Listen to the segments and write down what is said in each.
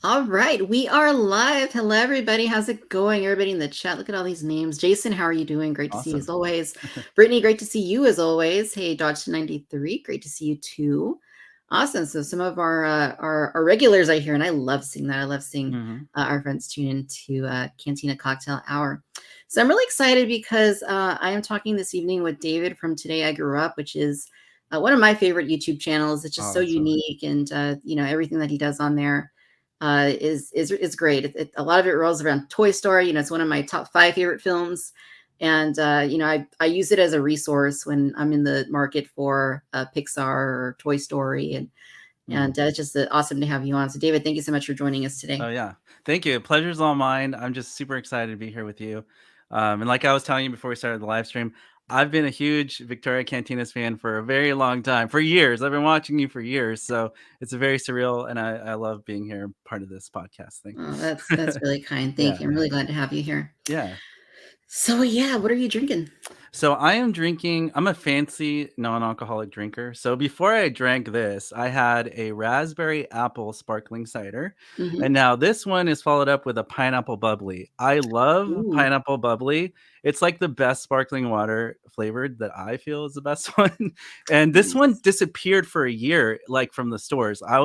All right, we are live. Hello, everybody. How's it going? Everybody in the chat, look at all these names. Jason, how are you doing? Great to see you as Awesome. always. Brittany, great to see you as always. Hey, Dodge93, great to see you too. Awesome. So some of our regulars I hear, and I love seeing that. I love seeing hmm our friends tune into Cantina Cocktail Hour. So I'm really excited because I am talking this evening with David from Today I Grew Up, which is one of my favorite YouTube channels. It's just Oh, so that's so nice. unique, and everything that he does on there is great. A lot of it rolls around Toy Story. It's one of my top 5 favorite films, and I use it as a resource when I'm in the market for Pixar or Toy Story, and hmm it's just awesome to have you on. So, David, thank you so much for joining us today. Oh, yeah. Thank you. Pleasure's all mine. I'm just super excited to be here with you. And like I was telling you before we started the live stream, I've been a huge Victoria Cantina's fan for a very long time, for years. I've been watching you for years. So it's very surreal. And I love being here, part of this podcast thing. Oh, that's really kind. Thank Yeah. you. I'm really glad to have you here. Yeah. So, yeah, what are you drinking? So I'm a fancy non-alcoholic drinker. So before I drank this, I had a raspberry apple sparkling cider. Hmm. And now this one is followed up with a pineapple bubbly. I love Ooh, pineapple bubbly. It's like the best sparkling water flavored that I feel is the best one. And this one nice. disappeared for a year, like from the stores. I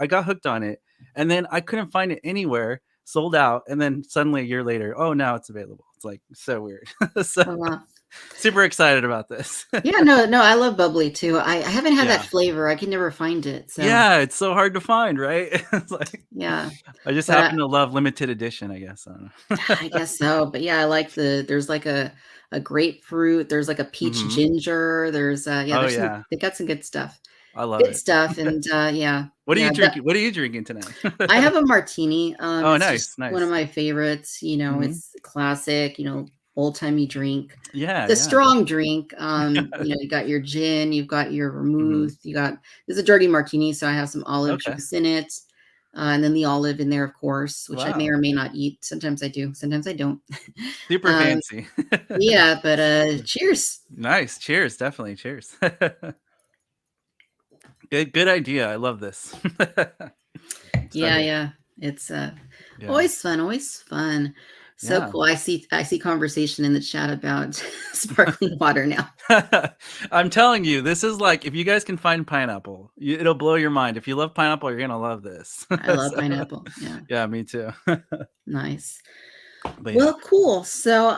got hooked on it, and then I couldn't find it anywhere. Sold out, and then suddenly a year later, oh, now it's available. It's like so weird. So Oh, wow. super excited about this. Yeah, no, I love bubbly too. I haven't had that Yeah. flavor. I can never find it. So, Yeah, it's so hard to find, right? It's like yeah. I just But happen to love limited edition, I guess. I don't know. I guess so. But yeah, I like there's like a grapefruit, there's like a peach Mhm. ginger, there's Oh, there's some yeah. they got some good stuff. I love Good it. stuff, and yeah. What are you Yeah, that drinking? What are you drinking tonight? I have a martini. Oh, It's nice, just one of nice. my favorites. Mhm. It's classic, old-timey drink. Yeah, It's a yeah. strong drink. You got your gin, you've got your Mhm. vermouth, this is a dirty martini, so I have some olive Okay. juice in it. And then the olive in there, of course, which I may Wow. or may not eat. Sometimes I do, sometimes I don't. Super um, fancy. yeah, but cheers. Nice. Cheers, definitely. Cheers. Good idea. I love this. Yeah, Excited. yeah. It's Yeah. always fun, always fun. So Yeah. cool. I see conversation in the chat about sparkling water now. I'm telling you, this is like if you guys can find pineapple, it'll blow your mind. If you love pineapple, you're gonna love this. I love So, pineapple. Yeah, yeah, me too. nice. But yeah, Well, cool. So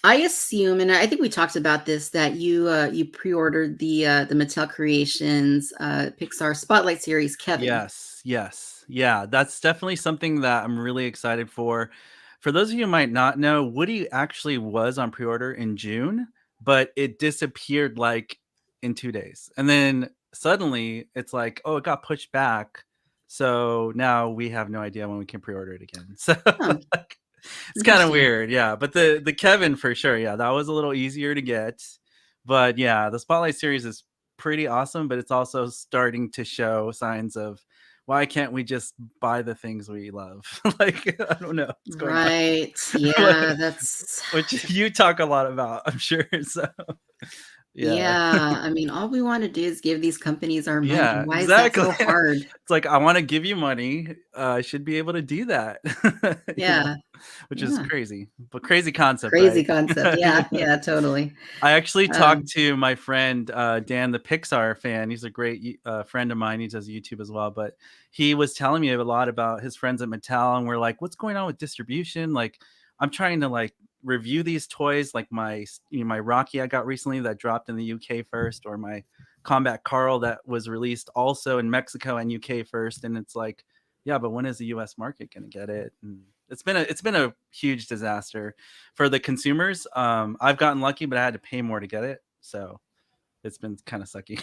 I assume, and I think we talked about this, that you pre-ordered the Mattel Creations Pixar Spotlight series, Kevin. yes, yes, yeah, that's definitely something that I'm really excited for. For those of you who might not know, Woody actually was on pre-order in June, but it disappeared like in 2 days, and then suddenly it's like, oh, it got pushed back. So now we have no idea when we can pre-order it again. So Oh, it's kind of interesting. weird, yeah. But the Kevin for sure, yeah, that was a little easier to get. But yeah, the Spotlight series is pretty awesome, but it's also starting to show signs of why can't we just buy the things we love? Like I don't know what's going on. Right. Like, Yeah, that's which you talk a lot about, I'm sure. So yeah. yeah. I mean, all we want to do is give these companies our money. Yeah, Why is that exactly. so hard? It's like I want to give you money. I should be able to do that. Yeah. Which is Yeah. crazy, but crazy concept, Crazy right? concept. Yeah. Yeah, totally. I actually talked Um, to my friend Dan, the Pixar fan. He's a great friend of mine. He does YouTube as well, but he was telling me a lot about his friends at Mattel, and we're like, "What's going on with distribution?" Like, I'm trying to like review these toys, like my Rocky I got recently that dropped in the UK first, or my Combat Carl that was released also in Mexico and UK first, and it's like, yeah, but when is the US market going to get it? And it's been a huge disaster for the consumers. I've gotten lucky, but I had to pay more to get it, so it's been kind of sucky.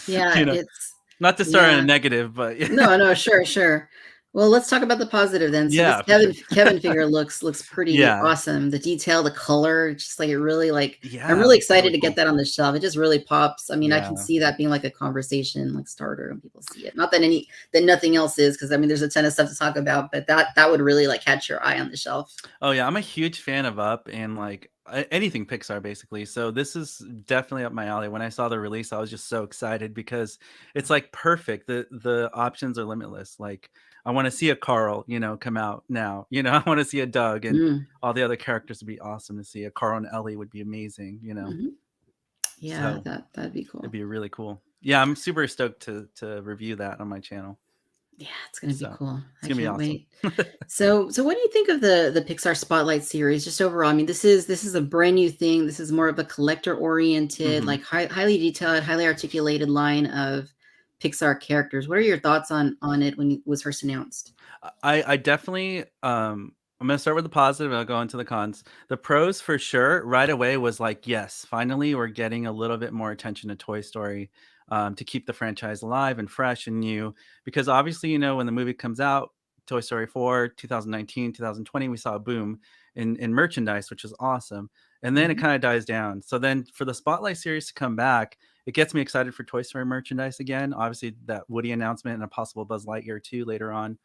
yeah, you know, it's not to start on a yeah. negative, but No, no, sure, sure. Well, let's talk about the positive then. So this yeah, for sure. Kevin figure looks pretty Yeah, awesome. The detail, the color, just like it really like I'm yeah, it really looks excited really to get cool. that on the shelf. It just really pops. I mean, I can Yeah. see that being like a conversation like starter when people see it. Not that nothing else is, because I mean there's a ton of stuff to talk about, but that would really like catch your eye on the shelf. Oh yeah, I'm a huge fan of Up, and like anything Pixar basically. So this is definitely up my alley. When I saw the release, I was just so excited because it's like perfect. The options are limitless. Like I want to see a Carl, come out now. I want to see a Doug, and Mm, all the other characters would be awesome to see. A Carl and Ellie would be amazing. mhm. Yeah, So that'd be it'd cool. be really cool. Yeah, I'm super stoked to review that on my channel. Yeah, it's gonna be So cool. it's I gonna be can't awesome. wait. So what do you think of the Pixar Spotlight series just overall? I mean, this is a brand new thing. This is more of a collector oriented, hmm like highly detailed, highly articulated line of Pixar characters. What are your thoughts on it when it was first announced? I definitely I'm gonna start with the positive and I'll go into the cons. The pros for sure right away was like, yes, finally we're getting a little bit more attention to Toy Story, to keep the franchise alive and fresh and new. Because obviously, when the movie comes out, Toy Story 4, 2019, 2020, we saw a boom in merchandise, which is awesome. And then it Mhm, kind of dies down. So then for the Spotlight series to come back, it gets me excited for Toy Story merchandise again. Obviously, that Woody announcement and a possible Buzz Lightyear too later on.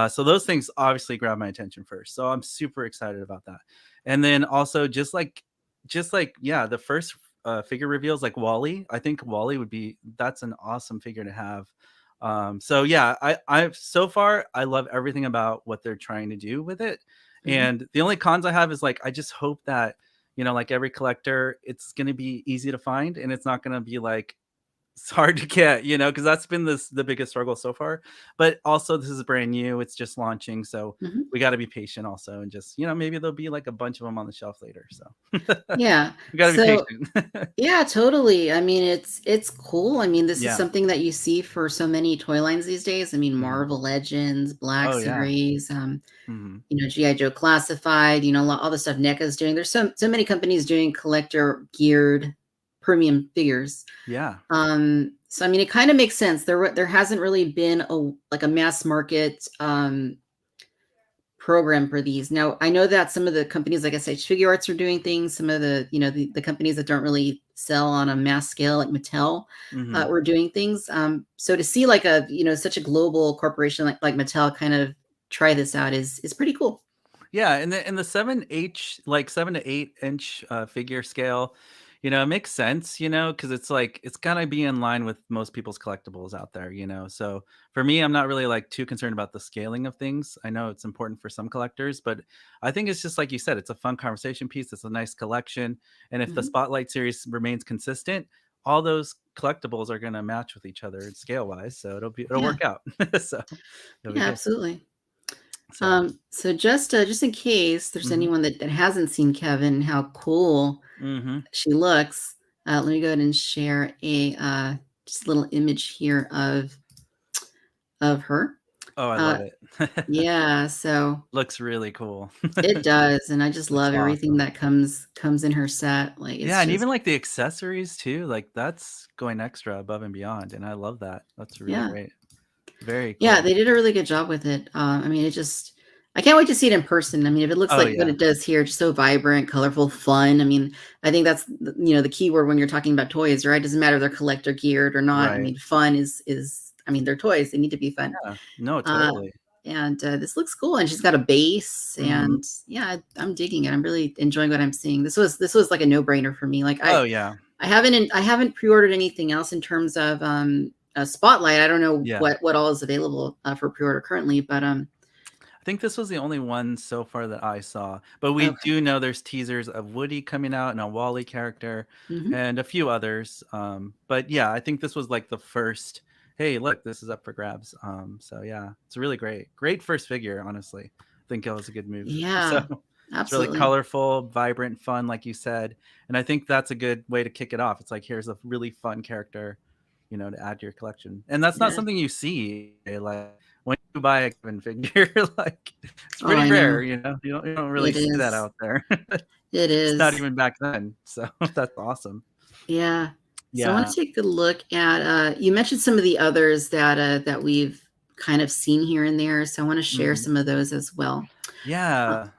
So those things obviously grab my attention first. So I'm super excited about that. And then also just like yeah, the first figure reveals like Wally. I think Wally would be that's an awesome figure to have. So yeah, I so far I love everything about what they're trying to do with it. mhm. And the only cons I have is like I just hope that like every collector, it's gonna be easy to find and it's not gonna be like it's hard to get, because that's been the biggest struggle so far. But also, this is brand new; it's just launching, so Mhm. we got to be patient also, and just maybe there'll be like a bunch of them on the shelf later. So Yeah. we got to be So patient. yeah, totally. I mean, it's cool. I mean, this is Yeah. something that you see for so many toy lines these days. I mean, hmm Marvel Legends, Black Oh yeah. Series, hmm GI Joe Classified, all the stuff NECA's doing. There's so many companies doing collector geared premium figures. Yeah. So I mean, it kind of makes sense. There hasn't really been a mass market program for these. Now, I know that some of the companies, like I said, Figure Arts are doing things. Some of the companies that don't really sell on a mass scale, like Mattel, hmm were doing things. So to see like such a global corporation like Mattel kind of try this out is pretty cool. Yeah, and the 7 to 8 inch figure scale, it makes sense, because it's like it's gotta be in line with most people's collectibles out there. So for me, I'm not really like too concerned about the scaling of things. I know it's important for some collectors, but I think it's just like you said, it's a fun conversation piece. It's a nice collection, and if the Mhm. Spotlight series remains consistent, all those collectibles are gonna match with each other scale wise. So it'll Yeah, work out. So it'll be yeah, good. absolutely. So. So just in case there's hmm anyone that hasn't seen Kevin, and how cool hmm she looks, let me go ahead and share a just a little image here of her. Oh, I Uh, love it. yeah, so Looks really cool. it does, and I just Looks love everything awesome. that comes in her set. Like Yeah, it's and just even, like, the accessories too, like, that's going extra above and beyond, and I love that. That's really yeah. great. Very Yeah, cool. they did a really good job with it. I mean, I can't wait to see it in person. I mean, if it looks Oh, like what yeah. it does here, just so vibrant, colorful, fun. I mean, I think that's the key word when you're talking about toys, right? It doesn't matter if they're collector geared or not. I Right. mean, fun is I mean, they're toys. They need to be fun. Yeah. No, Uh, totally. and this looks cool. And she's got a base, Mhm. and yeah, I'm digging it. I'm really enjoying what I'm seeing. This was like a no brainer for me. Like Oh, yeah. I haven't pre-ordered anything else in terms of a Spotlight. I don't know Yeah. what all is available for pre-order currently, but I think this was the only one so far that I saw, but we okay. do know there's teasers of Woody coming out and a Wally character Hmm. and a few others. But yeah, I think this was like the first, hey, look, this is up for grabs. So yeah, it's really great. Great first figure, honestly. I think it was a good move. So Yeah, it's really absolutely. colorful, vibrant, fun, like you said. And I think that's a good way to kick it off. It's like, here's a really fun character, to add to your collection. And that's not Yeah. something you see, like when you buy a Kevin figure, like it's Oh, pretty I know. rare, you don't really It see that is. out there. It It's not is. even back then. So that's awesome. Yeah. So I want Yeah. to take a look at you mentioned some of the others that we've kind of seen here and there. So I want to share Mhm. some of those as well. Uh, Yeah.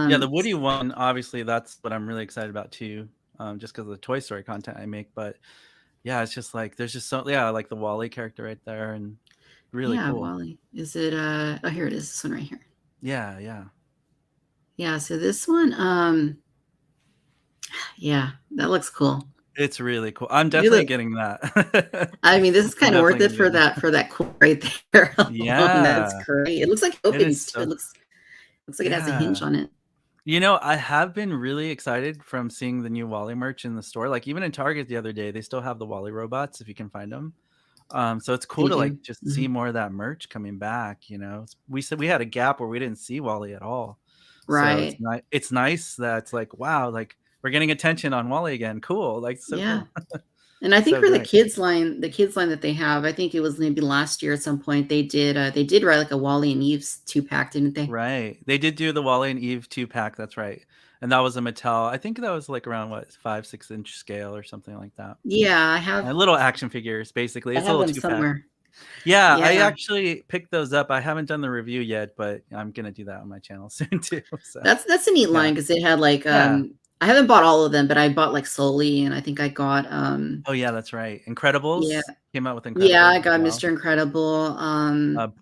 Yeah, the Um, Woody one, obviously, that's what I'm really excited about too, just because of the Toy Story content I make. But yeah, it's just like there's just so yeah, like the Wally character right there, and really yeah, cool. Wally. Is it oh, here it is, this one right here. Yeah, yeah. Yeah, so this one, Yeah, that looks cool. It's really cool. I'm You definitely look getting that. I mean, this is I'm kinda definitely worth it gonna get it. for that quote right there alone. That's Yeah, great. It looks like it it is opens too. It so looks like it has a hinge yeah. on it. I have been really excited from seeing the new Wally merch in the store. Like, even in Target the other day, they still have the Wally robots if you can find them. So it's cool They to, like, do. just see Mhm. more of that merch coming back, We said we had a gap where we didn't see Wally at all. So Right. it's nice that it's like, wow, like, we're getting attention on Wally again. Cool, like, so Yeah. cool. And I think So for great. the kids line that they have, I think it was maybe last year at some point, they did write like a Wally and Eve's 2-pack, didn't they? Right. They did do the Wally and Eve 2-pack, that's right. And that was a Mattel. I think that was, like, around, what, 5, 6-inch scale or something like that. Yeah, Little action figures, basically. I It's a have little them 2-pack. somewhere. Yeah, I Yeah. actually picked those up. I haven't done the review yet, but I'm gonna do that on my channel soon too, so, That's a neat yeah. line because it had like, Yeah. I haven't bought all of them, but I bought like Sully and I think I got, Oh, yeah, that's right. yeah. Incredibles came out with Yeah, Incredibles I as got well. Mr. Incredible.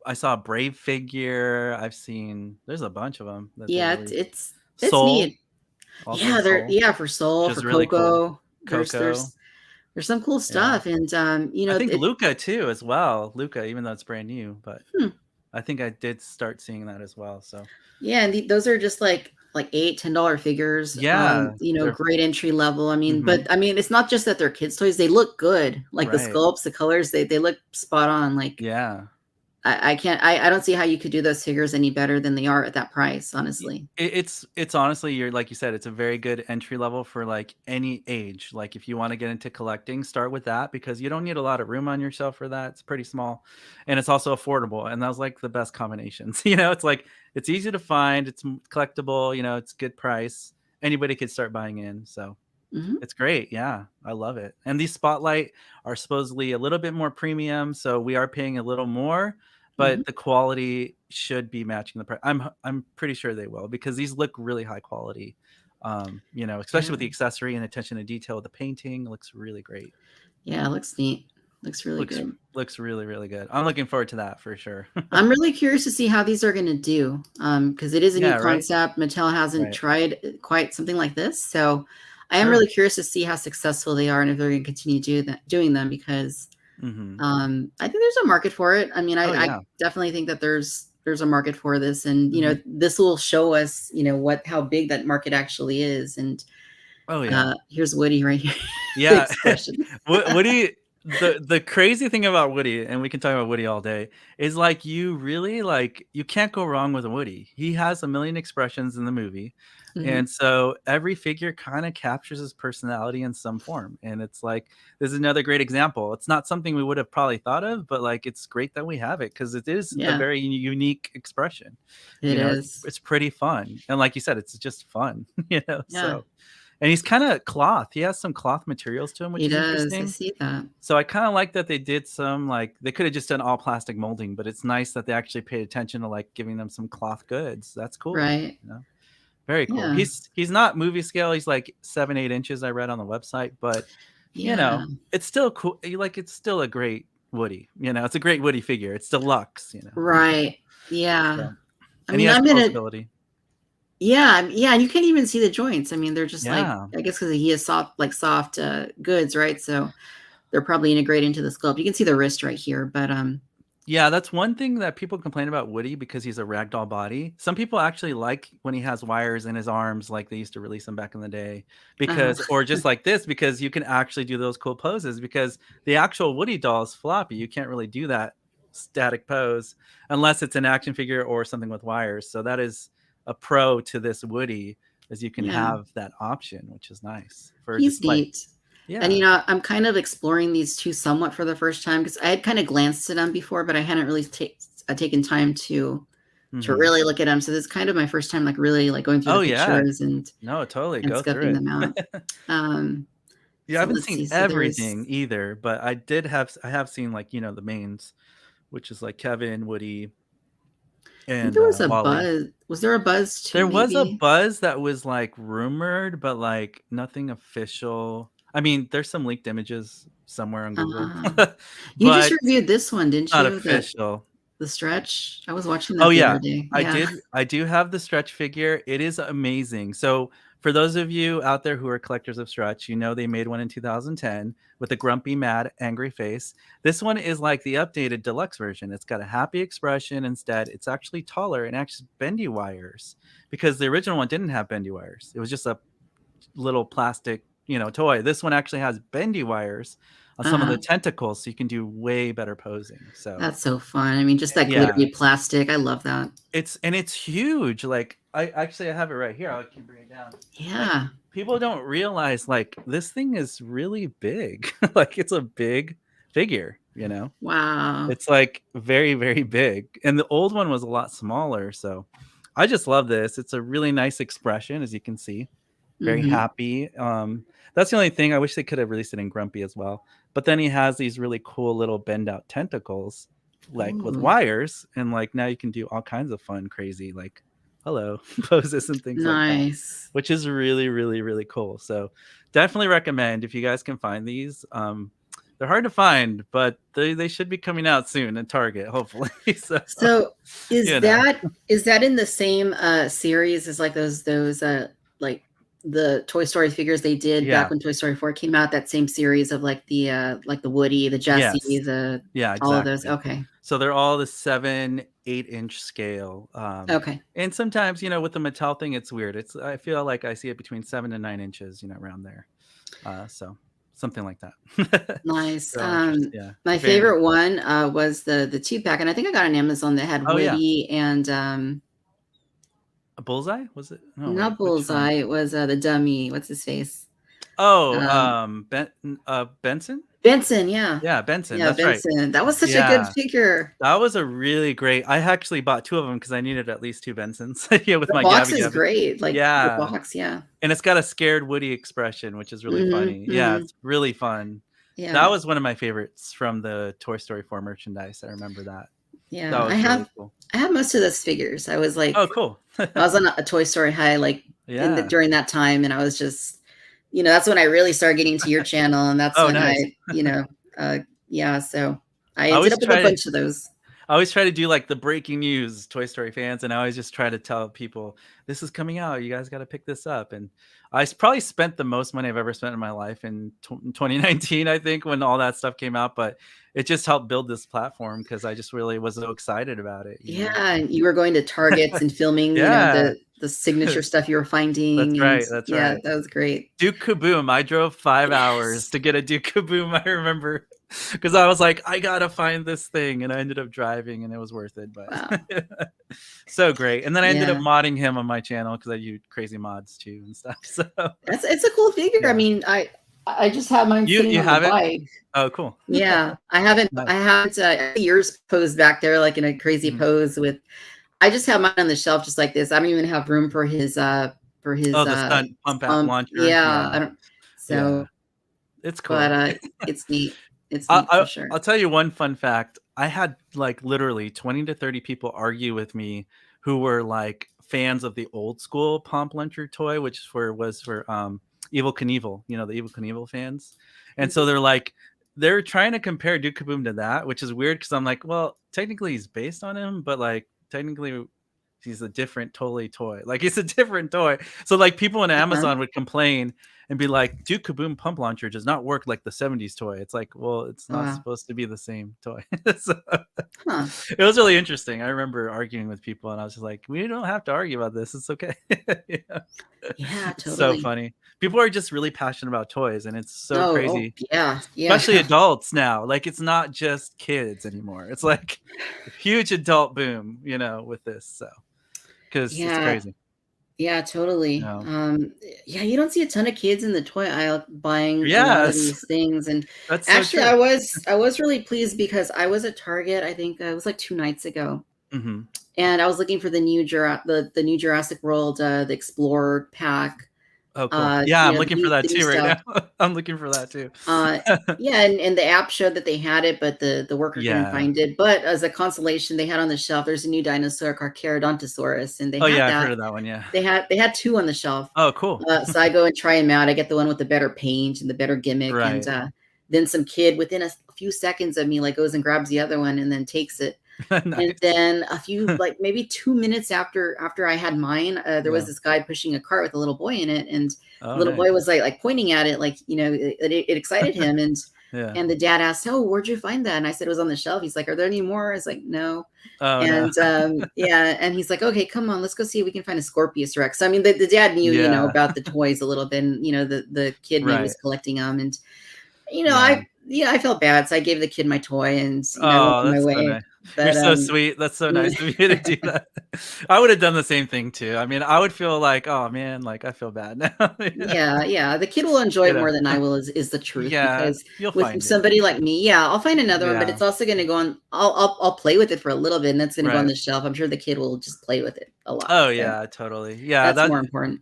I saw a Brave figure. There's a bunch of them that they Yeah, released. it's Soul, neat. also Yeah, there Soul, yeah, for which Soul, for is really cool. Coco, Coco, there's some cool yeah. stuff and, I think it Luca too as well. Luca, even though it's brand new, but hmm. I think I did start seeing that as well, so Yeah, and those are just like $8, $10 figures, yeah, they're great entry level. I mean, but mhm, I mean, it's not just that they're kids' toys, they look good. Like the right. sculpts, the colors, they look spot on. Like Yeah. I can't I don't see how you could do those figures any better than they are at that price, Y honestly. it's honestly you're like you said, it's a very good entry level for, like, any age. Like, if you wanna get into collecting, start with that because you don't need a lot of room on your shelf for that. It's pretty small, and it's also affordable, and that was, like, the best combinations, It's like, it's easy to find, it's collectible, it's good price. Anybody could start buying in, so Mhm, it's great, yeah, I love it, and these Spotlight are supposedly a little bit more premium, so we are paying a little more, mhm. but the quality should be matching the price. I'm pretty sure they will because these look really high quality, especially with Yeah. the accessory and attention to detail with the painting, looks really great. Yeah, it looks neat. Looks really Looks good. looks really, really good. I'm looking forward to that for sure. I'm really curious to see how these are gonna do, because it is a new Yeah, right? concept. Mattel hasn't Right. tried quite something like this, so I am really Sure. curious to see how successful they are and if they're gonna continue doing them because, Mhm. I think there's a market for it. I mean, Oh, I yeah. definitely think that there's a market for this, and, Mhm. this will show us, what how big that market actually is, and, Oh, yeah. here's Woody right here. The Yeah. expressions. Woody the crazy thing about Woody, and we can talk about Woody all day, is, like, you really, like you can't go wrong with a Woody. He has a million expressions in the movie, Mhm. and so every figure kinda captures his personality in some form, and it's like, this is another great example. It's not something we would have probably thought of, but, like, it's great that we have it because it is a Yeah, very unique expression, it It's is. it's pretty fun, and like you said, it's just fun, Yeah, so and he's kinda cloth. He has some cloth materials to him, which he is does. I interesting. see that. So I kinda like that they did some, like they coulda just done all plastic molding, but it's nice that they actually paid attention to, like, giving them some cloth goods. That's cool, Right. Very cool. Yeah. He's not movie scale, he's like 7, 8 inches I read on the website, but, you Yeah. know, it's still cool it's still a great Woody, It's a great Woody figure. It's deluxe. Right. Yeah. So I and he mean, has I'm gonna posability. yeah, and you can't even see the joints. I mean, they're just like Yeah. I guess because he has soft, goods, right? So, they're probably integrated into the sculpt. You can see the wrist right here, but, Yeah, that's one thing that people complain about Woody because he's a ragdoll body. Some people actually like when he has wires in his arms like they used to release them back in the day uh-huh. because or just like this because you can actually do those cool poses because the actual Woody doll is floppy. You can't really do that static pose unless it's an action figure or something with wires. So that is a pro to this Woody is you can Yeah. have that option, which is nice for He's display. neat. And, Yeah. I'm kind of exploring these 2 somewhat for the first time because I had kinda glanced at them before, but I hadn't really taken time to Mhm. really look at them. So this is kind of my first time, like, really, like, going through the Oh yeah. pictures and No, totally. Go through scuffing them out. it. Um, Yeah, I so haven't let's seen see. So there's everything either, but I have seen, like, the mains, which is, like, Kevin, Woody, I think and, there was a Wally. buzz. Was there a buzz too, There was a maybe? buzz that was, like, rumored, but, like, nothing official. I mean, there's some leaked images somewhere on Google, Uh, you just but reviewed this one, didn't not you? official. The stretch? I was watching Oh, that the yeah. other day. Yeah. I do have the stretch figure. It is amazing. So, For those of you out there who are collectors of Stretch, you know they made one in 2010 with a grumpy, mad, angry face. This one is like the updated deluxe version. It's got a happy expression instead. It's actually taller and actually bendy wires, because the original one didn't have bendy wires. It was just a little plastic, toy. This one actually has bendy wires on some of the tentacles, so you can do way better posing. So That's so fun. I mean, just that yeah, glittery plastic. I love that. it's huge. Like I have it right here. I can bring it down. Like, Yeah. people don't realize, like, this thing is really big. Like, it's a big figure, Wow. It's like very, very big. And the old one was a lot smaller. So I just love this. It's a really nice expression, as you can see. Very Mm-hmm. happy. That's the only thing. I wish they could have released it in Grumpy as well. But then he has these really cool little bend out tentacles, like with Ooh, wires, and like now you can do all kinds of fun, crazy, like hello poses and things like that, nice. which is really, really, really cool. So definitely recommend if you guys can find these. They're hard to find, but they should be coming out soon at Target, hopefully. So is you know. that in the same series as like those like the Toy Story figures they did back Yeah. when Toy Story 4 came out, that same series of like the Woody, the Jessie, Yes. the Yeah, all of those. exactly. Okay. So they're all the 7-8 inch scale. Okay. And sometimes, with the Mattel thing, it's weird. I feel like I see it between 7 and 9 inches, around there. So something like that. Nice. They're all interesting. Yeah. My Very, very favorite cool. one was the 2-pack, and I think I got on Amazon that had Oh, yeah. Woody and A Bullseye? Was it? No, not which one? Bullseye. It was the dummy. What's his face? Oh, Benson? Benson. Yeah. Yeah, Benson. Yeah, That's right. Benson. That was such a good Yeah. figure. That was a really great. I actually bought 2 of them because I needed at least 2 Bensons. Yeah, with The my box Gabby is Gabby. great. Like the Yeah. box, yeah. And it's got a scared Woody expression, which is really funny. Yeah, Mhm. it's really fun. Yeah. That was one of my favorites from the Toy Story 4 merchandise. I remember that. Yeah. That was really cool. I have most of those figures. I was like, Oh, cool. I was on a Toy Story high, like Yeah. during that time, and I was just, that's when I really started getting to your channel, and that's Oh, when nice. yeah. So I I ended always up with a bunch of those. try to do like the breaking news Toy Story fans, and I always just try to tell people this is coming out. You guys got to pick this up. And I probably spent the most money I've ever spent in my life in 2019, I think, when all that stuff came out. But it just helped build this platform because I just really was so excited about it. Yeah, and you were going to Targets and filming, Yeah. the signature stuff you were finding, That's and right. That's yeah, right. that was great. Duke Kaboom. I drove 5 hours Yes. to get a Duke Kaboom. I remember because I was like, I gotta find this thing, and I ended up driving, and it was worth it. But Wow. so great. And then I ended up Yeah. modding him on my channel because I do crazy mods too and stuff. So It's a cool figure. Yeah. I mean, I just have mine sitting you on have the it? bike. Oh, cool. Yeah, I haven't yours posed back there like in a crazy Mhm. pose with. I just have mine on the shelf just like this. I don't even have room for his Oh, the stunt pump out launcher. yeah, Yeah, I don't. yeah, So, it's but cool. it's neat. It's I, neat for I sure. I'll tell you one fun fact. I had like literally 20 to 30 people argue with me who were like fans of the old school Pomp Luncher toy, which was for Evil Knievel, the Evil Knievel fans. And so they're trying to compare Duke Kaboom to that, which is weird because I'm like, well, technically he's based on him, but like technically he's a different totally toy. Like he's a different toy. So like people on Uh-huh. Amazon would complain and be like, Duke Kaboom Pump Launcher does not work like the 70s toy. It's like, well, it's not Wow. supposed to be the same toy. So Huh. it was really interesting. I remember arguing with people and I was just like, we don't have to argue about this. It's okay. Yeah. Yeah, It's so totally. funny. People are just really passionate about toys and it's so Oh, crazy. yeah, yeah. Especially adults now. Like it's not just kids anymore. It's like a huge adult boom, with this. So because it's Yeah. crazy. Yeah, totally. No. Yeah, you don't see a ton of kids in the toy aisle buying a lot of Yes. these things. And That's so actually, true. I was really pleased because I was at Target. I think it was like 2 nights ago, Hmm. and I was looking for the new Jurassic World, the Explorer pack. Oh, cool. Yeah, I'm looking for that The new too right stuff. now. I'm looking for that too. Yeah, and the app showed that they had it, but the worker couldn't Yeah. find it. But as a consolation, they had on the shelf. There's a new dinosaur called Charodontosaurus, and they Oh, had yeah, I've heard that. of that one, yeah. They had 2 on the shelf. Oh, cool. So I go and try them out. I get the one with the better paint and the better gimmick, and Right. then some kid within a few seconds of me like goes and grabs the other one and then takes it. And Nice. then a few, like maybe 2 minutes after I had mine, there was Yeah. this guy pushing a cart with a little boy in it, and the Oh, little nice. boy was like pointing at it, like, it excited him, Yeah. and the dad asked, "Oh, where'd you find that?" And I said, "It was on the shelf." He's like, "Are there any more?" I was like, "No." Oh, no. And, yeah, and he's like, "Okay, come on, let's go see if we can find a Scorpius Rex." So, I mean, the dad knew, Yeah. about the toys a little bit, and, the kid maybe was Right. collecting them, and, Yeah. I felt bad, so I gave the kid my toy, and, I went Oh, on my that's so way, nice. You're but, so sweet. That's so nice of you to do that. I would have done the same thing too. I mean, I would feel like, "Oh, man, like, I feel bad now." Yeah, yeah, the kid will enjoy You it know? more than I will is the truth, Yeah, because you'll with find it. somebody like me, yeah, I'll find another one, but Yeah, it's also gonna go on. I'll play with it for a little bit, and that's gonna go on right. the shelf. I'm sure the kid will just play with it a lot, Oh, so yeah, totally. Yeah, that's that more important.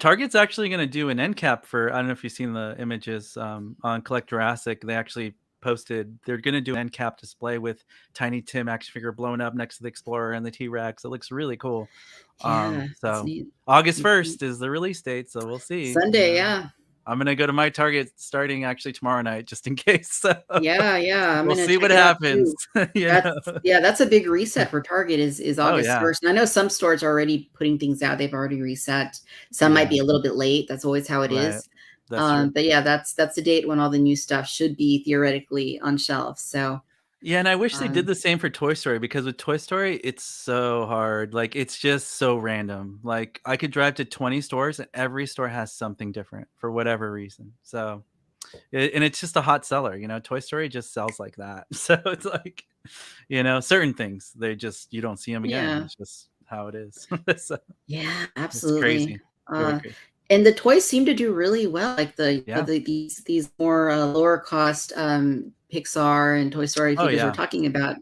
Target's actually gonna do an end cap for I don't know if you've seen the images, on Collect Jurassic. They actually posted they're gonna do an end cap display with Tiny Tim action figure blown up next to the Explorer and the T-Rex. It looks really cool. Yeah, that's So neat. August Mhm. 1st is the release date, so we'll see, Sunday, yeah. I'm gonna go to my Target starting actually tomorrow night just in case, so Yeah, yeah, I'm we'll gonna see check what it out happens, too. you That's know? Yeah, that's a big reset for Target is Oh, August yeah. 1st, and I know some stores are already putting things out, they've already reset. Some might Yeah, be a little bit late, that's always how it right. is. That's true. But yeah, that's the date when all the new stuff should be theoretically on shelves, so, Yeah, and I wish they did um the same for Toy Story because with Toy Story, it's so hard. Like, it's just so random. Like, I could drive to 20 stores and every store has something different for whatever reason. So, and it's just a hot seller, Toy Story just sells like that. So it's like, certain things they just you don't see them again. yeah. It's just how it is. So Yeah, it's absolutely. crazy, really Uh, crazy. and the toys seem to do really well, like Yeah. these more, lower cost, Pixar and Toy Story Oh figures we're yeah, talking about.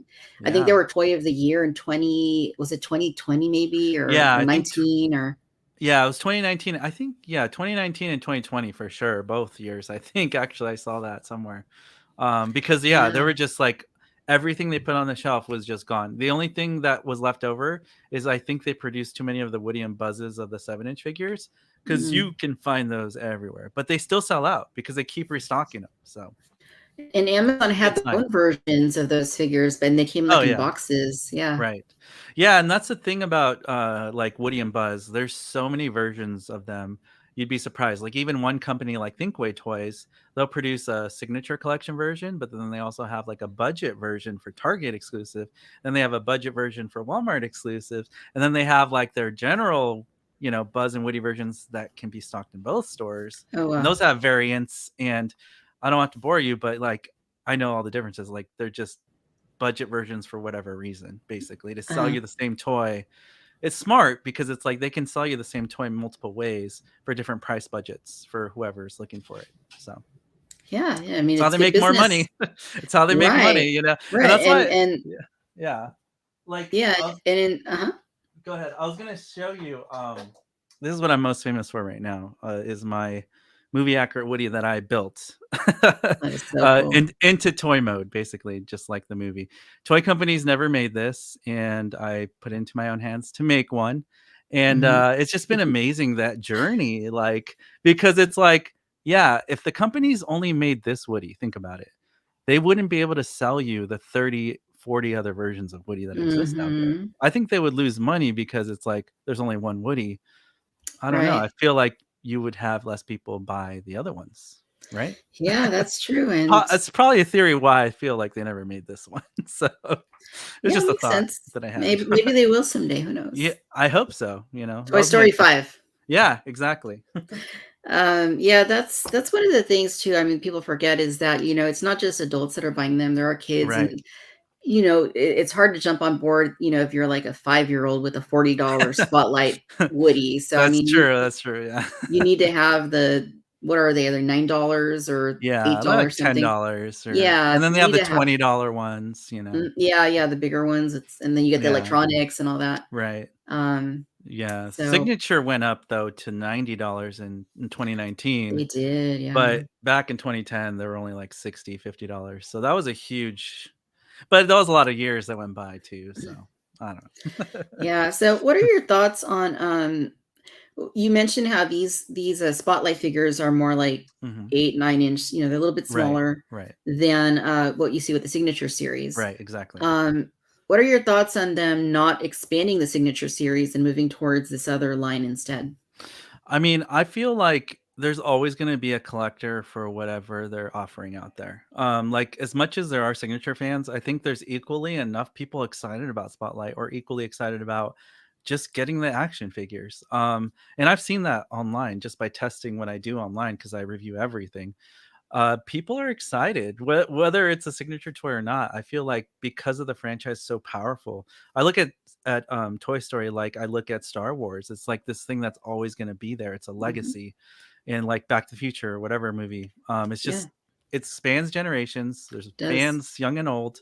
I think they yeah, were Toy of the Year in 2020 maybe, yeah. or I think 19, or Yeah, it was 2019. I think, yeah, 2019 and 2020 for sure, both years. I think actually I saw that somewhere. Because yeah, they yeah. were just like everything they put on the shelf was just gone. The only thing that was left over is I think they produced too many of the Woody and Buzzes of the 7-inch figures because Mm. you can find those everywhere, but they still sell out because they keep restocking them. So And Amazon had it's their nice. own versions of those figures, and they came, Oh like, in yeah. boxes, yeah. Right. Yeah, and that's the thing about, like, Woody and Buzz, there's so many versions of them, you'd be surprised. Like, even one company like Thinkway Toys, they'll produce a signature collection version, but then they also have, like, a budget version for Target exclusive, then they have a budget version for Walmart exclusives, and then they have, like, their general, Buzz and Woody versions that can be stocked in both stores, Oh, and wow. those have variants, and I don't have to bore you, but, like, I know all the differences, like, they're just budget versions for whatever reason, basically, to sell Uh-huh. you the same toy. It's smart because it's like they can sell you the same toy in multiple ways for different price budgets for whoever's looking for it. So Yeah, yeah, I mean, it's how it's they good make more business. money. It's how they make Right. money. And Right, that's why, and yeah, yeah. Like yeah, I was, and in uh-huh. go ahead. I was gonna show you. This is what I'm most famous for right now. Is my movie accurate Woody that I built That is so cool. into toy mode, basically, just like the movie. Toy companies never made this, and I put it into my own hands to make one. And Mhm. it's just been amazing that journey, like because it's like, yeah, if the companies only made this Woody, think about it, they wouldn't be able to sell you the 30, 40 other versions of Woody that exist out there. Mhm. I think they would lose money because it's like there's only one Woody. I don't know. Right. I feel like you would have less people buy the other ones, right? Yeah, that's true, and It's probably a theory why I feel like they never made this one. So it's yeah, just a makes thought sense. that I had. Maybe they will someday, who Yeah, knows? I hope so. That Toy would be Story 5. yeah, exactly. Yeah, that's one of the things too, I mean, people forget is that, it's not just adults that are buying them, there are kids, Right. and, it's hard to jump on board, if you're like a 5-year-old with a $40 Spotlight Woody, so, I That's mean, true. That's true. Yeah. you need to have what are they? Are they $9 or Yeah, they're like $8 something? $10 or Yeah, and so then they you have need the to have. $20 ones. Yeah, yeah, the bigger ones, and then you get the Yeah, electronics and all that. right. Um, Yeah, so Signature went up though to $90 in 2019, they did, yeah. but back in 2010 they were only like 60, $50. So that was a huge, but that was a lot of years that went by too, so I don't know. Yeah, so what are your thoughts on, you mentioned how these, Spotlight figures are more like Mhm. 8, 9 inch, they're a little bit Right, smaller right, than, what you see with the Signature series. right, exactly. Um, what are your thoughts on them not expanding the signature series and moving towards this other line instead? I mean, I feel like there's always going to be a collector for whatever they're offering out there. Like as much as there are signature fans, I think there's equally enough people excited about Spotlight or equally excited about just getting the action figures. And I've seen that online just by testing what I do online because I review everything. People are excited whether it's a signature toy or not. I feel like because of the franchise so powerful, I look at Toy Story like I look at Star Wars. It's like this thing that's always going to be there. It's a Mhm. legacy. And like Back to the Future or whatever movie, it's Yeah, just it spans generations. There's does. fans young and old,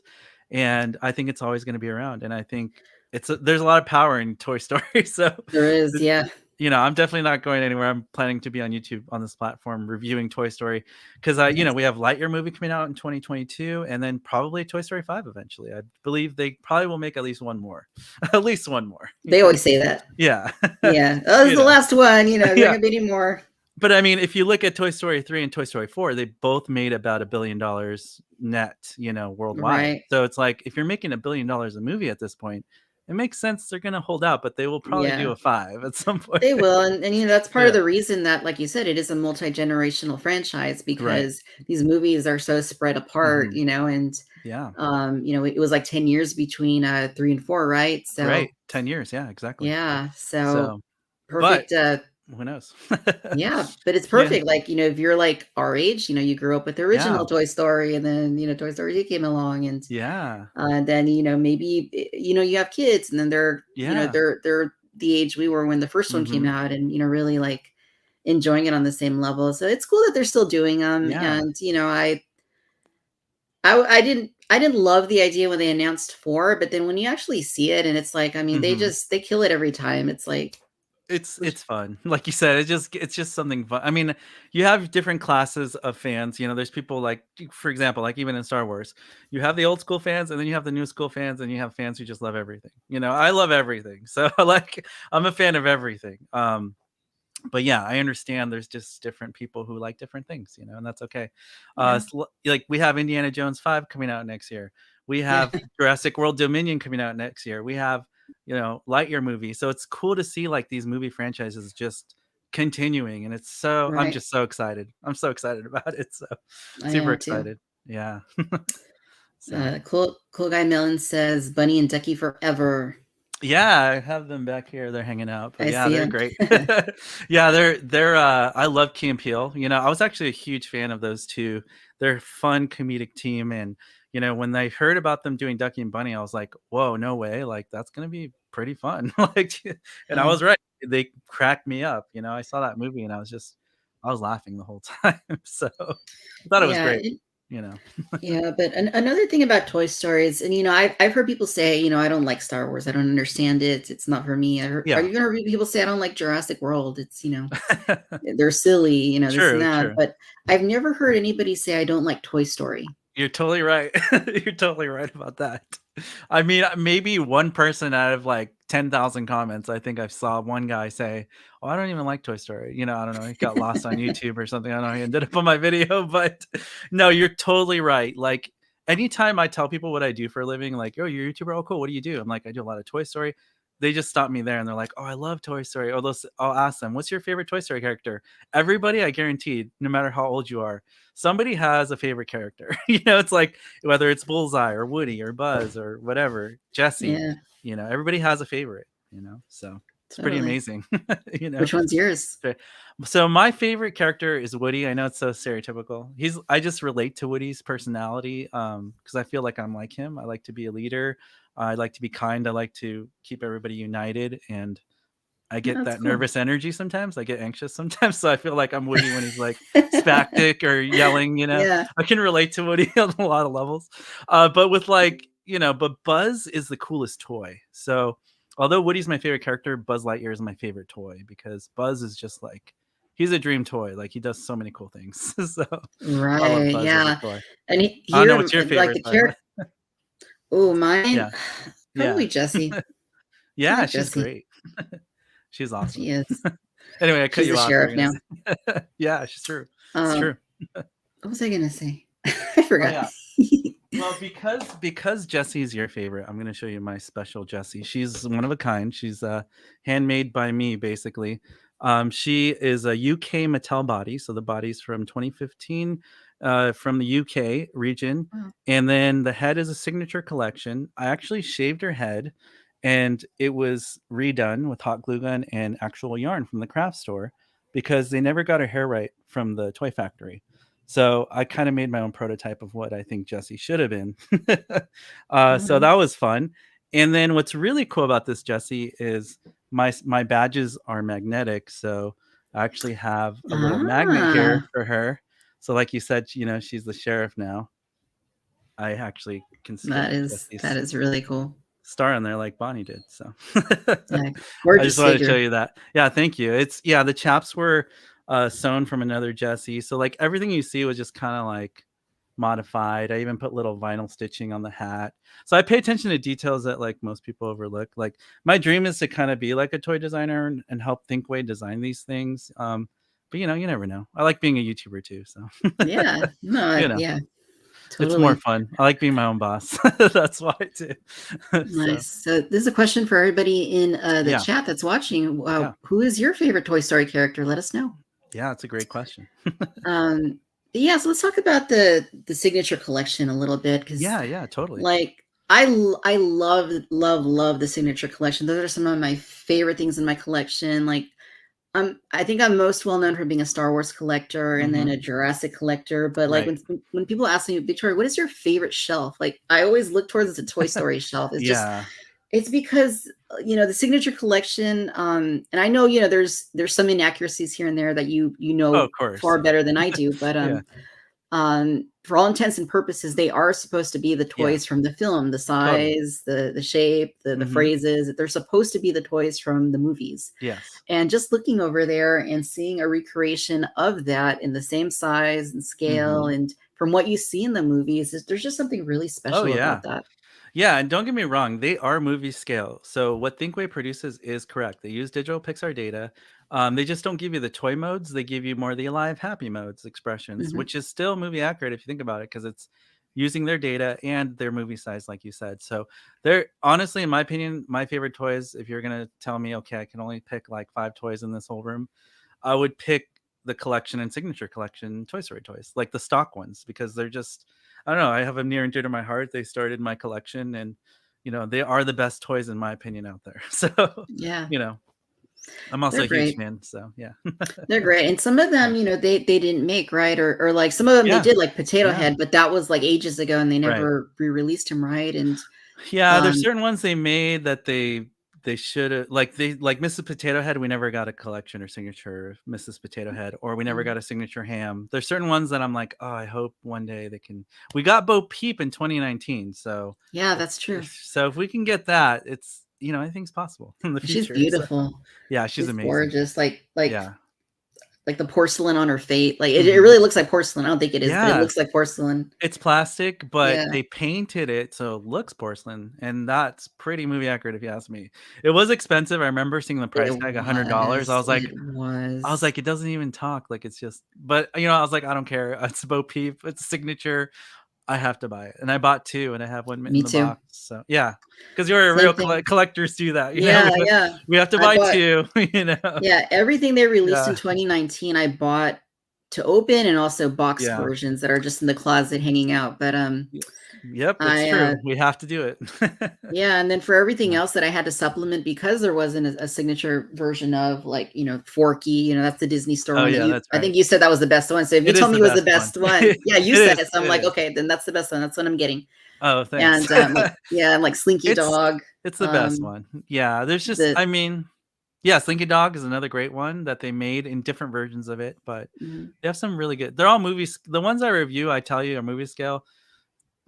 and I think it's always going to be around. And I think there's a lot of power in Toy Story. So There is, yeah. I'm definitely not going anywhere. I'm planning to be on YouTube on this platform reviewing Toy Story because Nice. we have Lightyear movie coming out in 2022, and then probably Toy Story 5 eventually. I believe they probably will make at least one more, at least one more. They always say that. Yeah, Yeah. "Oh, this is you the know, last one," "There yeah. gonna be any more." But I mean, if you look at Toy Story 3 and Toy Story 4, they both made about $1 billion net, worldwide. Right. So it's like if you're making $1 billion a movie at this point, it makes sense they're gonna hold out, but they will probably do Yeah. a 5 at some point. They will, and, that's part of Yeah. the reason that, like you said, it is a multi-generational franchise Right. because these movies are so spread apart, Mhm. and, Yeah. it was like 10 years between, 3 and 4, right? Right, So, 10 years, yeah, exactly. yeah, so So, but perfect, who knows? yeah, but it's Yeah, perfect, like, if you're, like, our age, you grew up with the yeah, original Toy Story, and then, Toy Story 2 came along, and, yeah, then, maybe, you have kids, and then they're, yeah, they're the age we were when the first one came mhm, out and, really, like, enjoying it on the same level, so it's cool that they're still doing them. yeah, And, I didn't love the idea when they announced 4, but then when you actually see it and it's like, I mean, mhm. they kill it every time, it's like, It's fun. Like you said, it's just something fun. I mean, you have different classes of fans, there's people like, for example, like even in Star Wars, you have the old school fans, and then you have the new school fans, and you have fans who just love everything. I love everything. So, like, I'm a fan of everything. But yeah, I understand there's just different people who like different things, and that's okay. yeah. Like we have Indiana Jones 5 coming out next year. We Yeah. have Jurassic World Dominion coming out next year. We have, Lightyear movie. So it's cool to see like these movie franchises just continuing, and I'm Right. just so excited. I'm so excited about it. So I super am too. excited. Yeah. So Cool guy Mellon says, "Bunny and Ducky forever." yeah, I have them back here. They're hanging out, but I yeah, see they're him. great. Yeah, they're I love Key and Peele. I was actually a huge fan of those two. They're a fun comedic team, and when I heard about them doing Ducky and Bunny, I was like, "Whoa, no way! Like that's gonna be pretty fun." Like, and I Oh, was right. They cracked me up. I saw that movie and I was laughing the whole time. So I thought it was yeah, great. You know. yeah, but another thing about Toy Stories, and, I've heard people say, "I don't like Star Wars. I don't understand it. It's not for me." Are Yeah. you gonna read people say, "I don't like Jurassic World. It's, they're silly, this and True. that." True. But I've never heard anybody say, "I don't like Toy Story." You're totally right. You're totally right about that. I mean, maybe one person out of like 10,000 comments, I think I saw one guy say, "Oh, I don't even like Toy Story." I don't know. He got lost on YouTube or something. I don't know. He ended up on my video, but no, you're totally right. Like anytime I tell people what I do for a living, like, "Oh, you're a YouTuber. Oh, cool. What do you do?" I'm like, "I do a lot of Toy Story." They just stop me there and they're like, "Oh, I love Toy Story." Or I'll ask them, "What's your favorite Toy Story character?" Everybody, I guarantee, no matter how old you are, somebody has a favorite character. It's like whether it's Bullseye or Woody or Buzz or whatever, Jesse, Yeah, everybody has a favorite, so it's pretty totally. amazing, you know. Which one's yours? Okay. So my favorite character is Woody. I know it's so stereotypical. I just relate to Woody's personality because I feel like I'm like him. I like to be a leader. I like to be kind. I like to keep everybody united, and I Oh, get that's that cool. nervous energy sometimes. I get anxious sometimes, so I feel like I'm Woody when he's like spastic or yelling. Yeah. I can relate to Woody on a lot of levels. But with but Buzz is the coolest toy. So although Woody's my favorite character, Buzz Lightyear is my favorite toy because Buzz is just like he's a dream toy. Like he does so many cool things. So I love Right, Buzz as a yeah, toy. and I don't know here, what's your like, favorite the toy. character. Oh, mine? Yeah, yeah, Probably Jessie. I yeah. like She's Jessie. great. She's awesome. She is. Anyway, I cut She's the you off. You were sheriff gonna now. say. Yeah, it's true. It's Um, true. what was I gonna say? I Oh, forgot. yeah. Well, because Jessie's your favorite, I'm gonna show you my special Jessie. She's one of a kind. She's handmade by me, basically. She is a UK Mattel body, so the body's from 2015, from the UK region, Wow. and then the head is a signature collection. I actually shaved her head, and it was redone with hot glue gun and actual yarn from the craft store because they never got her hair right from the toy factory. So I kind of made my own prototype of what I think Jessie should have been. So Mhm. that was fun. And then what's really cool about this Jessie is my badges are magnetic. So I actually have a little magnet here Ah, for her. So like you said, she's the sheriff now. I actually can stick that Jessie's is really cool. star on there like Bonnie did. So Yeah, I just gorgeous wanted to show figure. you that. Yeah, thank you. The chaps were sewn from another Jessie. So like everything you see was just kind of like modified. I even put little vinyl stitching on the hat. So I pay attention to details that like most people overlook. Like my dream is to kind of be like a toy designer and help Thinkway design these things. But you never know. I like being a YouTuber too. So Yeah. No, you know, yeah, it's more totally. fun. I like being my own boss. That's why too. So Nice. So this is a question for everybody in the yeah, chat that's watching. yeah. Who is your favorite Toy Story character? Let us know. Yeah, it's a great question. Um, yeah, so let's talk about the signature collection a little bit because, Yeah, yeah, totally. like, I love the signature collection. Those are some of my favorite things in my collection. Like, I think I'm most well known for being a Star Wars collector and then Mhm. a Jurassic collector. But like Right. when people ask me, Victoria, what is your favorite shelf? Like, I always look towards the Toy Story shelf. Yeah. It's because the signature collection, and I know there's some inaccuracies here and there that you Oh, know of course, far yeah. better than I do, but Yeah. for all intents and purposes, they are supposed to be the Yeah, toys from the film, the totally. size, the shape, the Mhm. phrases. They're supposed to be the toys from the movies. Yes. And just looking over there and seeing a recreation of that in the same size and scale Mhm. and from what you see in the movies, there's just something really Oh, special yeah. about that. Yeah, and don't get me wrong, they are movie scale. So what Thinkway produces is correct. They use digital Pixar data. They just don't give you the toy modes. They give you more of the alive, happy modes, expressions, Mhm. which is still movie accurate if you think about it, because it's using their data and their movie size, like you said. So they're honestly, in my opinion, my favorite toys. If you're gonna tell me, okay, I can only pick like 5 toys in this whole room, I would pick the collection and signature collection Toy Story toys, like the stock ones, because they're just, I don't know, I have them near and dear to my heart. They started my collection, and they are the best toys in my opinion out there. So, Yeah, you know, I'm also they're a huge great. fan. So yeah. They're great, and some of Yeah. them, they didn't make, right? Or, like, some of them they Yeah. did, like Potato Yeah. Head, but that was, like, ages ago, and they Right. never re-released him, right? And, Yeah, there's um certain ones they made that they should have, like Mrs. Potato Head, we never got a collection or signature of Mrs. Potato Head, or we never mhm. got a signature ham. There's certain ones that I'm like, oh, I hope one day they can. We got Bo Peep in 2019, so Yeah, if that's true. if we can get that, it's anything's possible in the She's future. So beautiful. yeah, she's She's amazing. gorgeous, like Yeah. like the porcelain on her face, like, it Hmm. really looks like porcelain. I don't think it is, but it Yeah. looks like porcelain. It's plastic, but Yeah. they painted it so it looks porcelain, and that's pretty movie accurate if you ask me. It was expensive. I remember seeing the price tag, $100. It I was was. like, "It doesn't even talk, like, it's just," but, I was like, "I don't care. It's Bo Peep. It's a signature. I have to buy it." And I bought 2, and I have 1 in Me the too. box, so yeah, because 'cause you're a Same real thing. collectors do that, Yeah, We yeah. we have to I buy bought 2, you know? Yeah, everything they released in Yeah, 2019, I bought to open and also boxed yeah. versions that are just in the closet hanging out, but, Yes. Yep, it's I, true. We have to do it. yeah, and then for everything Yeah. else that I had to supplement because there wasn't a signature version of, like, Forky, that's the Disney Store Oh, one that yeah, you that's I right. think you said that was the best one, so if you It is told me the it was the best one. best one yeah, you It said is, it, so I'm it like, is. "Okay, then that's the best one, that's what I'm getting." Oh, thanks. And, like Slinky It's Dog, it's the best um, one. Yeah, there's just, the I mean, yeah, Slinky Dog is another great one that they made in different versions of it, but mhm, they have some really good, they're all movies. The ones I review, I tell you, are movie scale.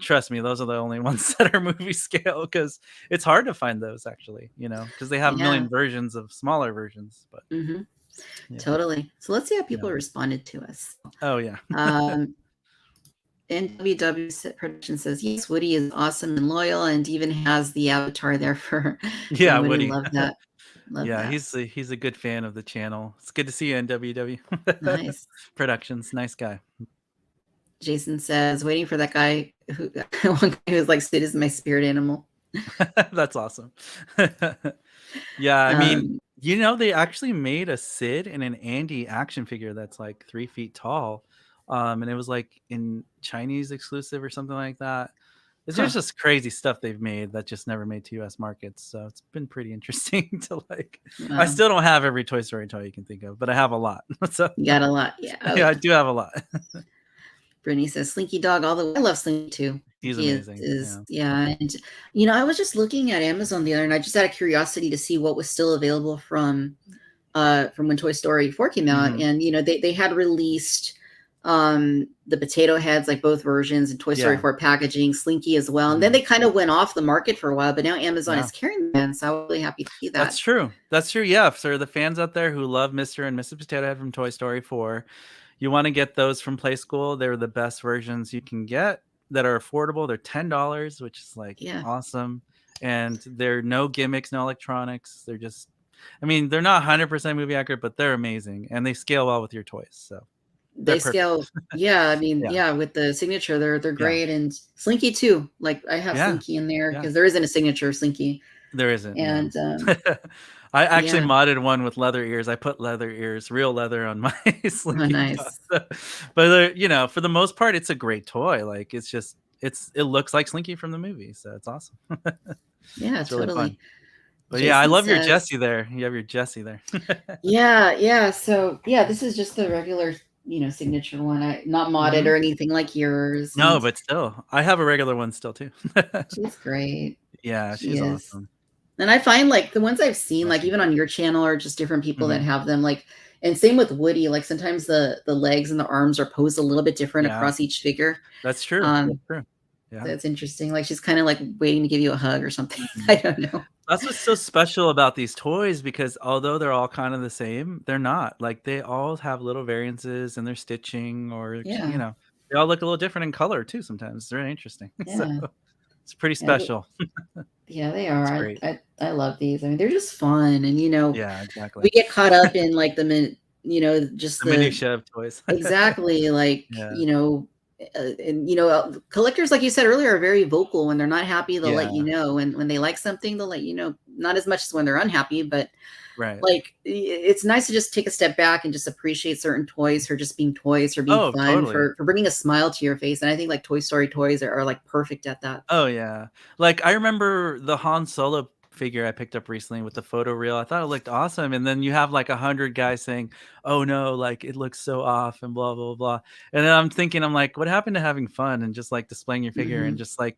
Trust me, those are the only ones that are movie scale, because it's hard to find those actually, because they have a yeah, million versions of smaller versions, but mhm, yeah. totally. So let's see how Yeah. people responded to us. Oh, yeah. Um NWW Production says, yes, Woody is awesome and loyal and even has the avatar there for Yeah, Woody. Woody. Love that. Love Yeah, that. he's a good fan of the channel. It's good to see you in WW Nice. Productions. Nice guy. Jason says, waiting for that guy who one guy who's like, Sid is my spirit animal. That's awesome. Yeah, I mean, Um, they actually made a Sid and an Andy action figure that's like 3 feet tall. And it was like in Chinese exclusive or something like that. It's huh. just crazy stuff they've made that just never made to US markets. So it's been pretty interesting to like. I Wow. still don't have every Toy Story toy you can think of, but I have a lot. So You got a lot. Yeah. Oh yeah, I yeah. do have a lot. Brittany says Slinky Dog all the way. I love Slinky too. He's He amazing. is Yeah. yeah. And I was just looking at Amazon the other night, just out of curiosity to see what was still available from when Toy Story 4 came out. Hmm. And they had released the potato heads, like both versions, and Toy Story Yeah. 4 packaging, Slinky as well. And then Mhm. they kind of went off the market for a while, but now Amazon Yeah. is carrying them. So I'm really happy to see That's that. true. That's true. Yeah. For the fans out there who love Mr. and Mrs. Potato Head from Toy Story 4, you want to get those from Play School. They're the best versions you can get that are affordable. They're $10, which is like Yeah. awesome. And they're no gimmicks, no electronics. They're just, I mean, they're not 100% movie accurate, but they're amazing. And they scale well with your toys. So they're They perfect. scale, yeah, I mean, Yeah. yeah, with the signature, they're Yeah. great. And Slinky too. Like I have Yeah. Slinky in there Yeah. because there isn't a signature Slinky. There isn't, no. And I actually yeah. modded one with leather ears. I put leather ears, real leather on my Oh, Slinky dog. nice. But for the most part, it's a great toy. Like it looks like Slinky from the movie, so it's awesome. Yeah, It's really fun. totally. But yeah, I Jason love your says, Jessie there. You have your Jessie there. yeah. So yeah, this is just the regular, signature one. Not modded Hmm. or anything like yours. No, And but still, I have a regular one still too. she's great. Yeah, She she's is. awesome. And I find like the ones I've seen, like Awesome. even on your channel or just different people that Hmm. have them, like, and same with Woody, like sometimes the legs and the arms are posed a little bit different Yeah, across each figure. that's true. That's Um, true. Yeah. that's interesting. Like she's kind of like waiting to give you a hug or something. I Mhm. don't know. That's what's so special about these toys because although they're all kind of the same, they're not. Like they all have little variances in their stitching or Yeah. they all look a little different in color too sometimes. It's very interesting. So Yeah. it's pretty Yeah. special. Yeah, they are. It's I, great. I I love these. I mean, they're just fun, and Yeah, exactly. we get caught up in like just The the minutia of toys. exactly like Yeah. and collectors, like you said earlier, are very vocal. When they're not happy, they'll let you Yeah. know, and when they like something, they'll let you know. Not as much as when they're unhappy, but Right. like it's nice to just take a step back and just appreciate certain toys for just being toys, for being Oh, fun, totally. for bringing a smile to your face. And I think like Toy Story toys are like perfect at that. Oh, yeah. Like, I remember the Han Solo figure I picked up recently with the photo reel. I thought it looked awesome, and then you have, like, 100 guys saying, "Oh, no, like, it looks so off," and blah, blah, blah, and then I'm like, "What happened to having fun and just, like, displaying your figure and Hmm. just, like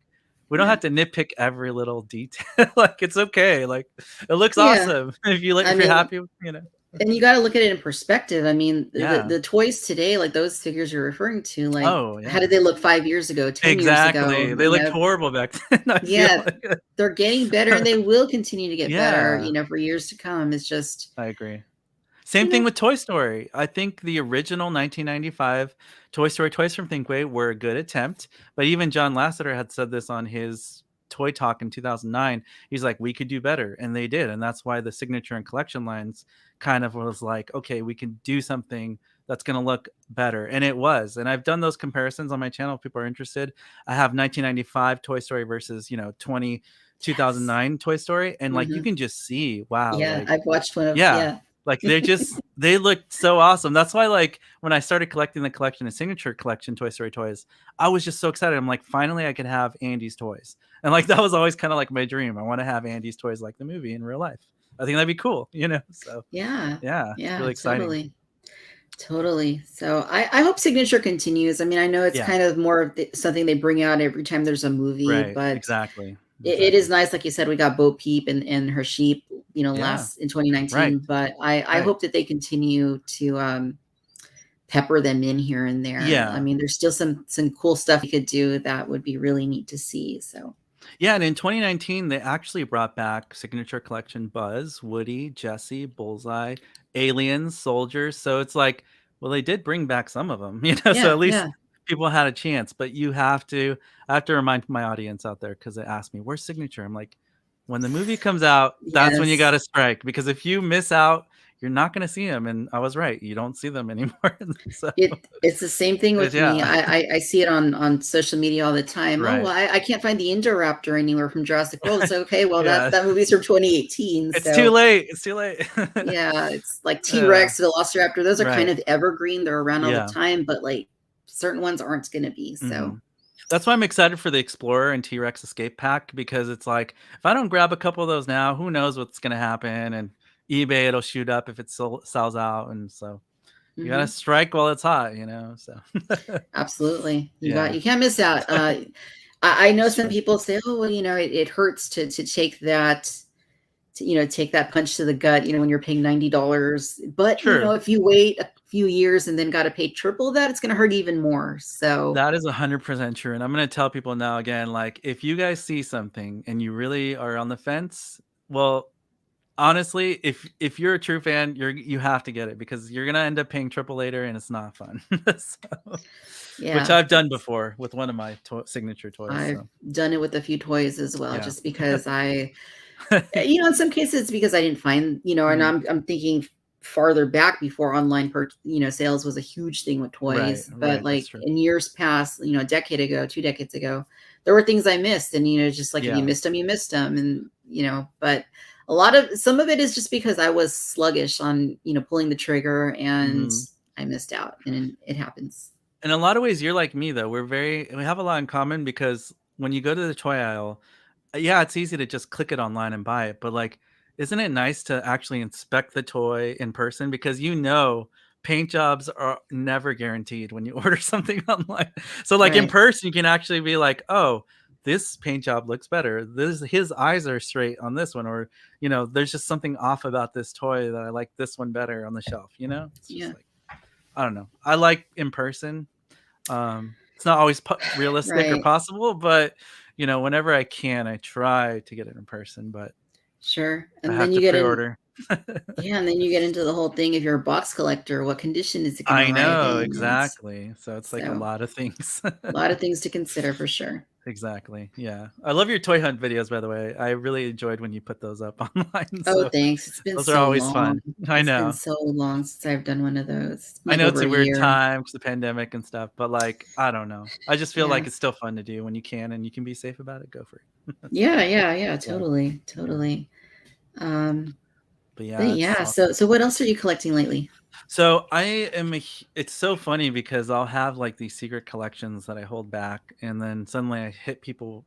we don't Yeah, have to nitpick every little detail." Like, it's okay, like, it looks yeah. awesome I if you're mean, happy with. and you got to look at it in perspective. I mean, Yeah. the toys today, like those figures you're referring to, like Oh, how did yeah. they look 5 years ago, 10 years ago? Exactly. They looked horrible back then, I feel Yeah, like. they're getting better, and they will continue to get better, Yeah, for years to come. It's just, I agree. you Same thing know, with Toy Story. I think the original 1995 Toy Story toys from Thinkway were a good attempt, but even John Lasseter had said this on his Toy Talk in 2009. He's like, "We could do better," and they did, and that's why the signature and collection lines kind of was like, "Okay, we can do something that's gonna look better," and it was. And I've done those comparisons on my channel if people are interested. I have 1995 Toy Story versus 2009 yes. Toy Story, and like you Mhm. can just see, wow, Yeah, like I've watched one of yeah. yeah. Like, they looked so awesome. That's why, like, when I started collecting the collection, the signature collection Toy Story toys, I was just so excited. I'm like, "Finally, I can have Andy's toys." And, like, that was always kinda like my dream. I wanna have Andy's toys like the movie in real life. I think that'd be cool, you know? So, Yeah. yeah, it's Yeah, really exciting. totally. Totally. So I hope Signature continues. I mean, I know it's Yeah. kind of more of something they bring out every time there's a movie, Right. but Exactly. it is Exactly. nice. Like you said, we got Bo Peep and her sheep, Yeah. last in Right. 2019. But I Right. hope that they continue to pepper them in here and there. I Yeah. mean, there's still some cool stuff you could do that would be really neat to see. So Yeah, and in 2019, they actually brought back Signature Collection Buzz, Woody, Jesse, Bullseye, Aliens, Soldiers. So it's like, well, they did bring back some of them, so yeah, at least yeah. people had a chance. But I have to remind my audience out there because they asked me, where's Signature? I'm like, when the movie comes out, that's when you got Yes. to strike. Because if you miss out, you're not going to see them. And I was right. You don't see them anymore. So It's the same thing with me. yeah, I see it on social media all the time. Oh, well, right. I can't find the Indoraptor anywhere from Jurassic World. It's like, okay, well Yeah. that movie's from 2018. It's too So late. It's too late. yeah, it's like Yeah. T-Rex, Velociraptor. Those are kind Right. of evergreen. They're around all the Yeah. time, but like certain ones aren't going to be. Hmm. So That's why I'm excited for the Explorer and T-Rex Escape Pack, because it's like if I don't grab a couple of those now, who knows what's gonna happen? And eBay, it'll shoot up if it sells out, and so you gotta mhm. strike while it's hot, you know. So Absolutely. yeah, You can't miss out. I know it's some true. people say, oh, well, it hurts to take that, take that punch to the gut, when you're paying $90. But, True. if you wait a few years and then got to pay triple that, it's going to hurt even more. So, That is 100% true, and I'm gonna tell people now again, like if you guys see something and you really are on the fence, well, honestly, if you're a true fan, you have to get it because you're gonna end up paying triple later, and it's not fun. So, which yeah, I've done before with one of my signature toys. I've So done it with a few toys as well, yeah. just because in some cases it's because I didn't find, and Mhm. I'm thinking farther back before online sales was a huge thing with Right, toys. But right. That's like true. in years past, a decade ago, 2 decades ago, there were things I missed. And just like if you Yeah. missed them, you missed them. And but some of it is just because I was sluggish on, pulling the trigger, and Mhm. I missed out, and it happens. In a lot of ways, you're like me though. We have a lot in common because when you go to the toy aisle, yeah, it's easy to just click it online and buy it, but like, isn't it nice to actually inspect the toy in person? Because paint jobs are never guaranteed when you order something online. So like in Right. person, you can actually be like, oh, this paint job looks better. This his eyes are straight on this one, or there's just something off about this toy that I like this one better on the shelf. It's just Yeah. like I don't know. I like in person. It's not always realistic or Right. possible, but whenever I can, I try to get it in person, but Sure. I And have then to you get in pre-order. Yeah, and then you get into the whole thing. If you're a box collector, what condition is it gonna I arrive know, in? And exactly. So it's like a so, lot of things. a lot of things to consider for sure. Exactly. Yeah. I love your toy hunt videos, by the way. I really enjoyed when you put those up online. Oh, So thanks. It's been those are so always long. fun. I It's been know. so long since I've done one of those. It's I like know it's over a a weird year. time because the pandemic and stuff, but like, I don't know. I just feel Yeah. like it's still fun to do when you can and you can be safe about it. Go for it. Yeah, yeah, yeah, Yeah. totally, Yeah. totally. Um, But but yeah, it's yeah, awesome. so what else are you collecting lately? So it's so funny because I'll have like these secret collections that I hold back, and then suddenly I hit people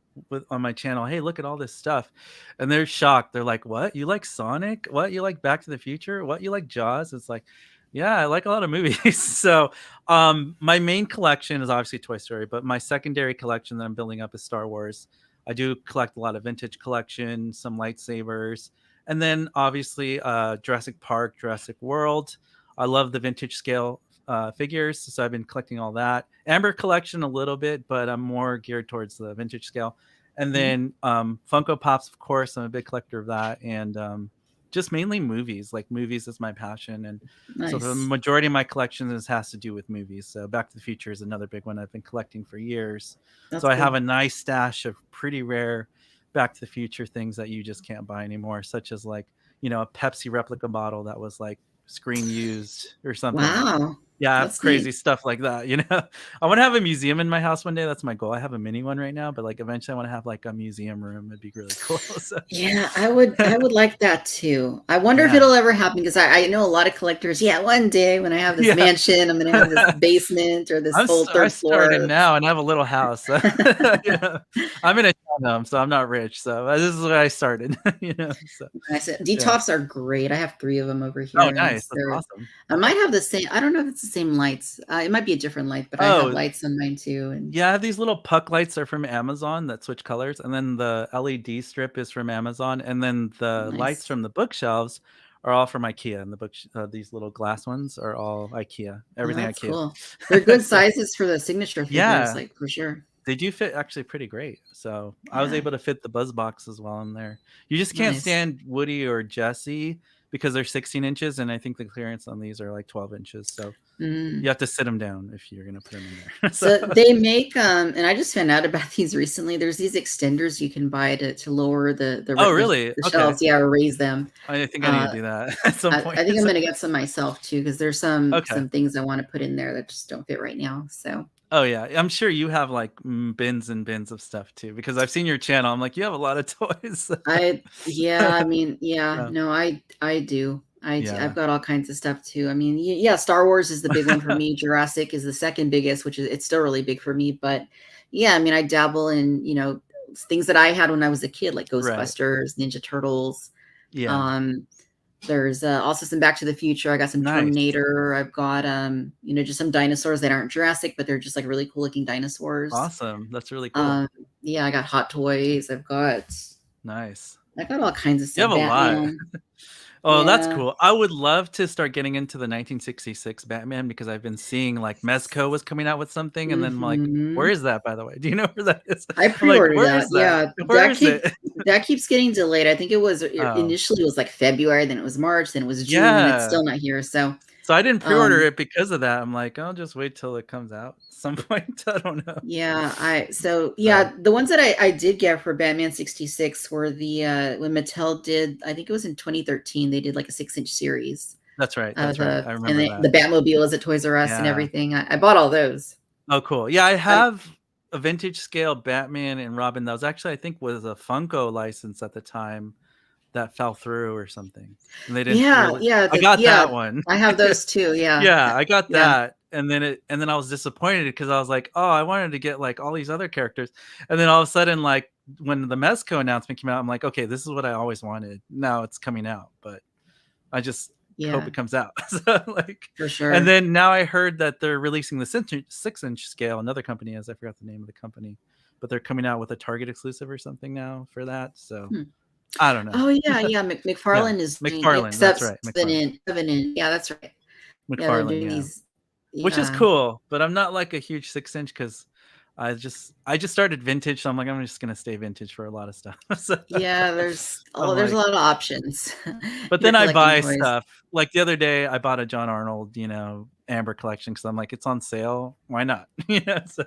on my channel, hey, look at all this stuff. And they're shocked. They're like, what? You like Sonic? What? You like Back to the Future? What? You like Jaws? It's like, yeah, I like a lot of movies. So my main collection is obviously Toy Story, but my secondary collection that I'm building up is Star Wars. I do collect a lot of vintage collections, some lightsabers, and then obviously Jurassic Park, Jurassic World. I love the vintage scale figures, so I've been collecting all that. Amber collection a little bit, but I'm more geared towards the vintage scale. And Mhm. then Funko Pops, of course, I'm a big collector of that, and just mainly movies. Like movies is my passion, and so the Nice. majority of my collection has to do with movies. So Back to the Future is another big one I've been collecting for years. So That's I have cool. a nice stash of pretty rare Back to the Future things that you just can't buy anymore, such as like a Pepsi replica bottle that was like screen used or something. Wow. Yeah, That's neat. crazy stuff like that. I want to have a museum in my house one day. That's my goal. I have a mini one right now, but like eventually I want to have like a museum room. It'd be really cool. So Yeah, I would like that too. I wonder if yeah. it'll ever happen because I know a lot of collectors. Yeah, one day when I have this Yeah. mansion, I'm gonna have this basement or this whole I third started floor. now and I have a little house. So, I'm in a townhome, so I'm not rich. So this is where I started. So I said yeah. Detox are great. I have 3 of them over Oh, here, and nice. it's That's they're awesome. I might have the same. I don't know if it's the same lights. It might be a different light, but I have Oh, lights on mine too. And yeah, I have these little puck lights are from Amazon that switch colors, and then the LED strip is from Amazon, and then the lights nice. from the bookshelves are all from IKEA, and these little glass ones are all IKEA. Oh, Everything that's IKEA. cool. They're good So sizes for the signature figures, yeah, like for sure. they do fit actually pretty great. So I was Yeah, able to fit the buzz box as well in there. You just can't nice. stand Woody or Jesse because they're 16 inches, and I think the clearance on these are like 12 inches. So Mm. You have to sit them down if you're gonna put them in there. So So they make and I just found out about these recently. There's these extenders you can buy to lower oh, really? the Okay. shelves, yeah, or raise them. I think I need to Uh, do that at some point. I think I'm gonna get some myself too because there's Okay. some things I want to put in there that just don't fit right now. So Oh, yeah. I'm sure you have, like, bins and bins of stuff too, because I've seen your channel. I'm like, "You have a lot of toys." yeah, I mean, yeah, So, no, I do. I've yeah. got all kinds of stuff too. I mean, yeah, Star Wars is the big one for me. Jurassic is the second biggest, which is it's still really big for me. But yeah, I mean, I dabble in, things that I had when I was a kid, like Right. Ghostbusters, Ninja Turtles. Yeah. Um, there's also some Back to the Future. I got some Nice. Terminator. I've got just some dinosaurs that aren't Jurassic, but they're just like really cool looking dinosaurs. Awesome. That's really cool. Um, yeah, I got Hot Toys. Nice. I got all kinds of You have stuff. a lot. Batman. Oh, that's Yeah. cool. I would love to start getting into the 1966 Batman because I've been seeing, like, Mezco was coming out with something, and then I'm like, "Where Mhm. is that, by the way? Do you know where that is?" I I'm like, pre-ordered "Where that. is that? Yeah, Where is it?" that keeps getting delayed. I think it was Oh, initially it was like February, then it was March, then it was June, and it's yeah. still not here. So, So I didn't pre-order um, it because of that. I'm like, "I'll just wait till it comes out at some point." I don't know. So, yeah, the ones that I did get for Batman 66 were the when Mattel did, I think it was in 2013, they did like a 6-inch series that's of right. I and remember the that. Batmobile is at Toys R Us and Yeah. everything. I bought all those. Oh, cool. Yeah, I Um, have a vintage scale Batman and Robin that was actually, I think, was a Funko license at the time that fell through or something, and they didn't yeah, really yeah, I got yeah, that one. I have those too. Yeah. Yeah, I got Yeah. that, and then I was disappointed because I was like, "Oh, I wanted to get, like, all these other characters," and then all of a sudden, like, when the Mezco announcement came out, I'm like, "Okay, this is what I always wanted. Now it's coming out," but I just hope Yeah, it comes out. So, like, for and sure. then now I heard that they're releasing the 6-inch scale, another company is, I forgot the name of the company, but they're coming out with a Target exclusive or something now for that, so Hmm. I don't know. Oh, yeah, yeah, Yeah, McFarlane is doing, McFarlane, step that's right, 7 McFarlane. in 7 in, yeah, that's right. Yeah, they're McFarlane, doing yeah. these, Which is yeah. cool, but I'm not like a huge 6-inch because I just started vintage, so I'm like, I'm just gonna stay vintage for a lot of stuff. So Yeah, I'm there's a like lot of options but if you're then I collecting buy toys. stuff. Like the other day, I bought a John Arnold, Amber collection because I'm like, it's on sale. Why not? So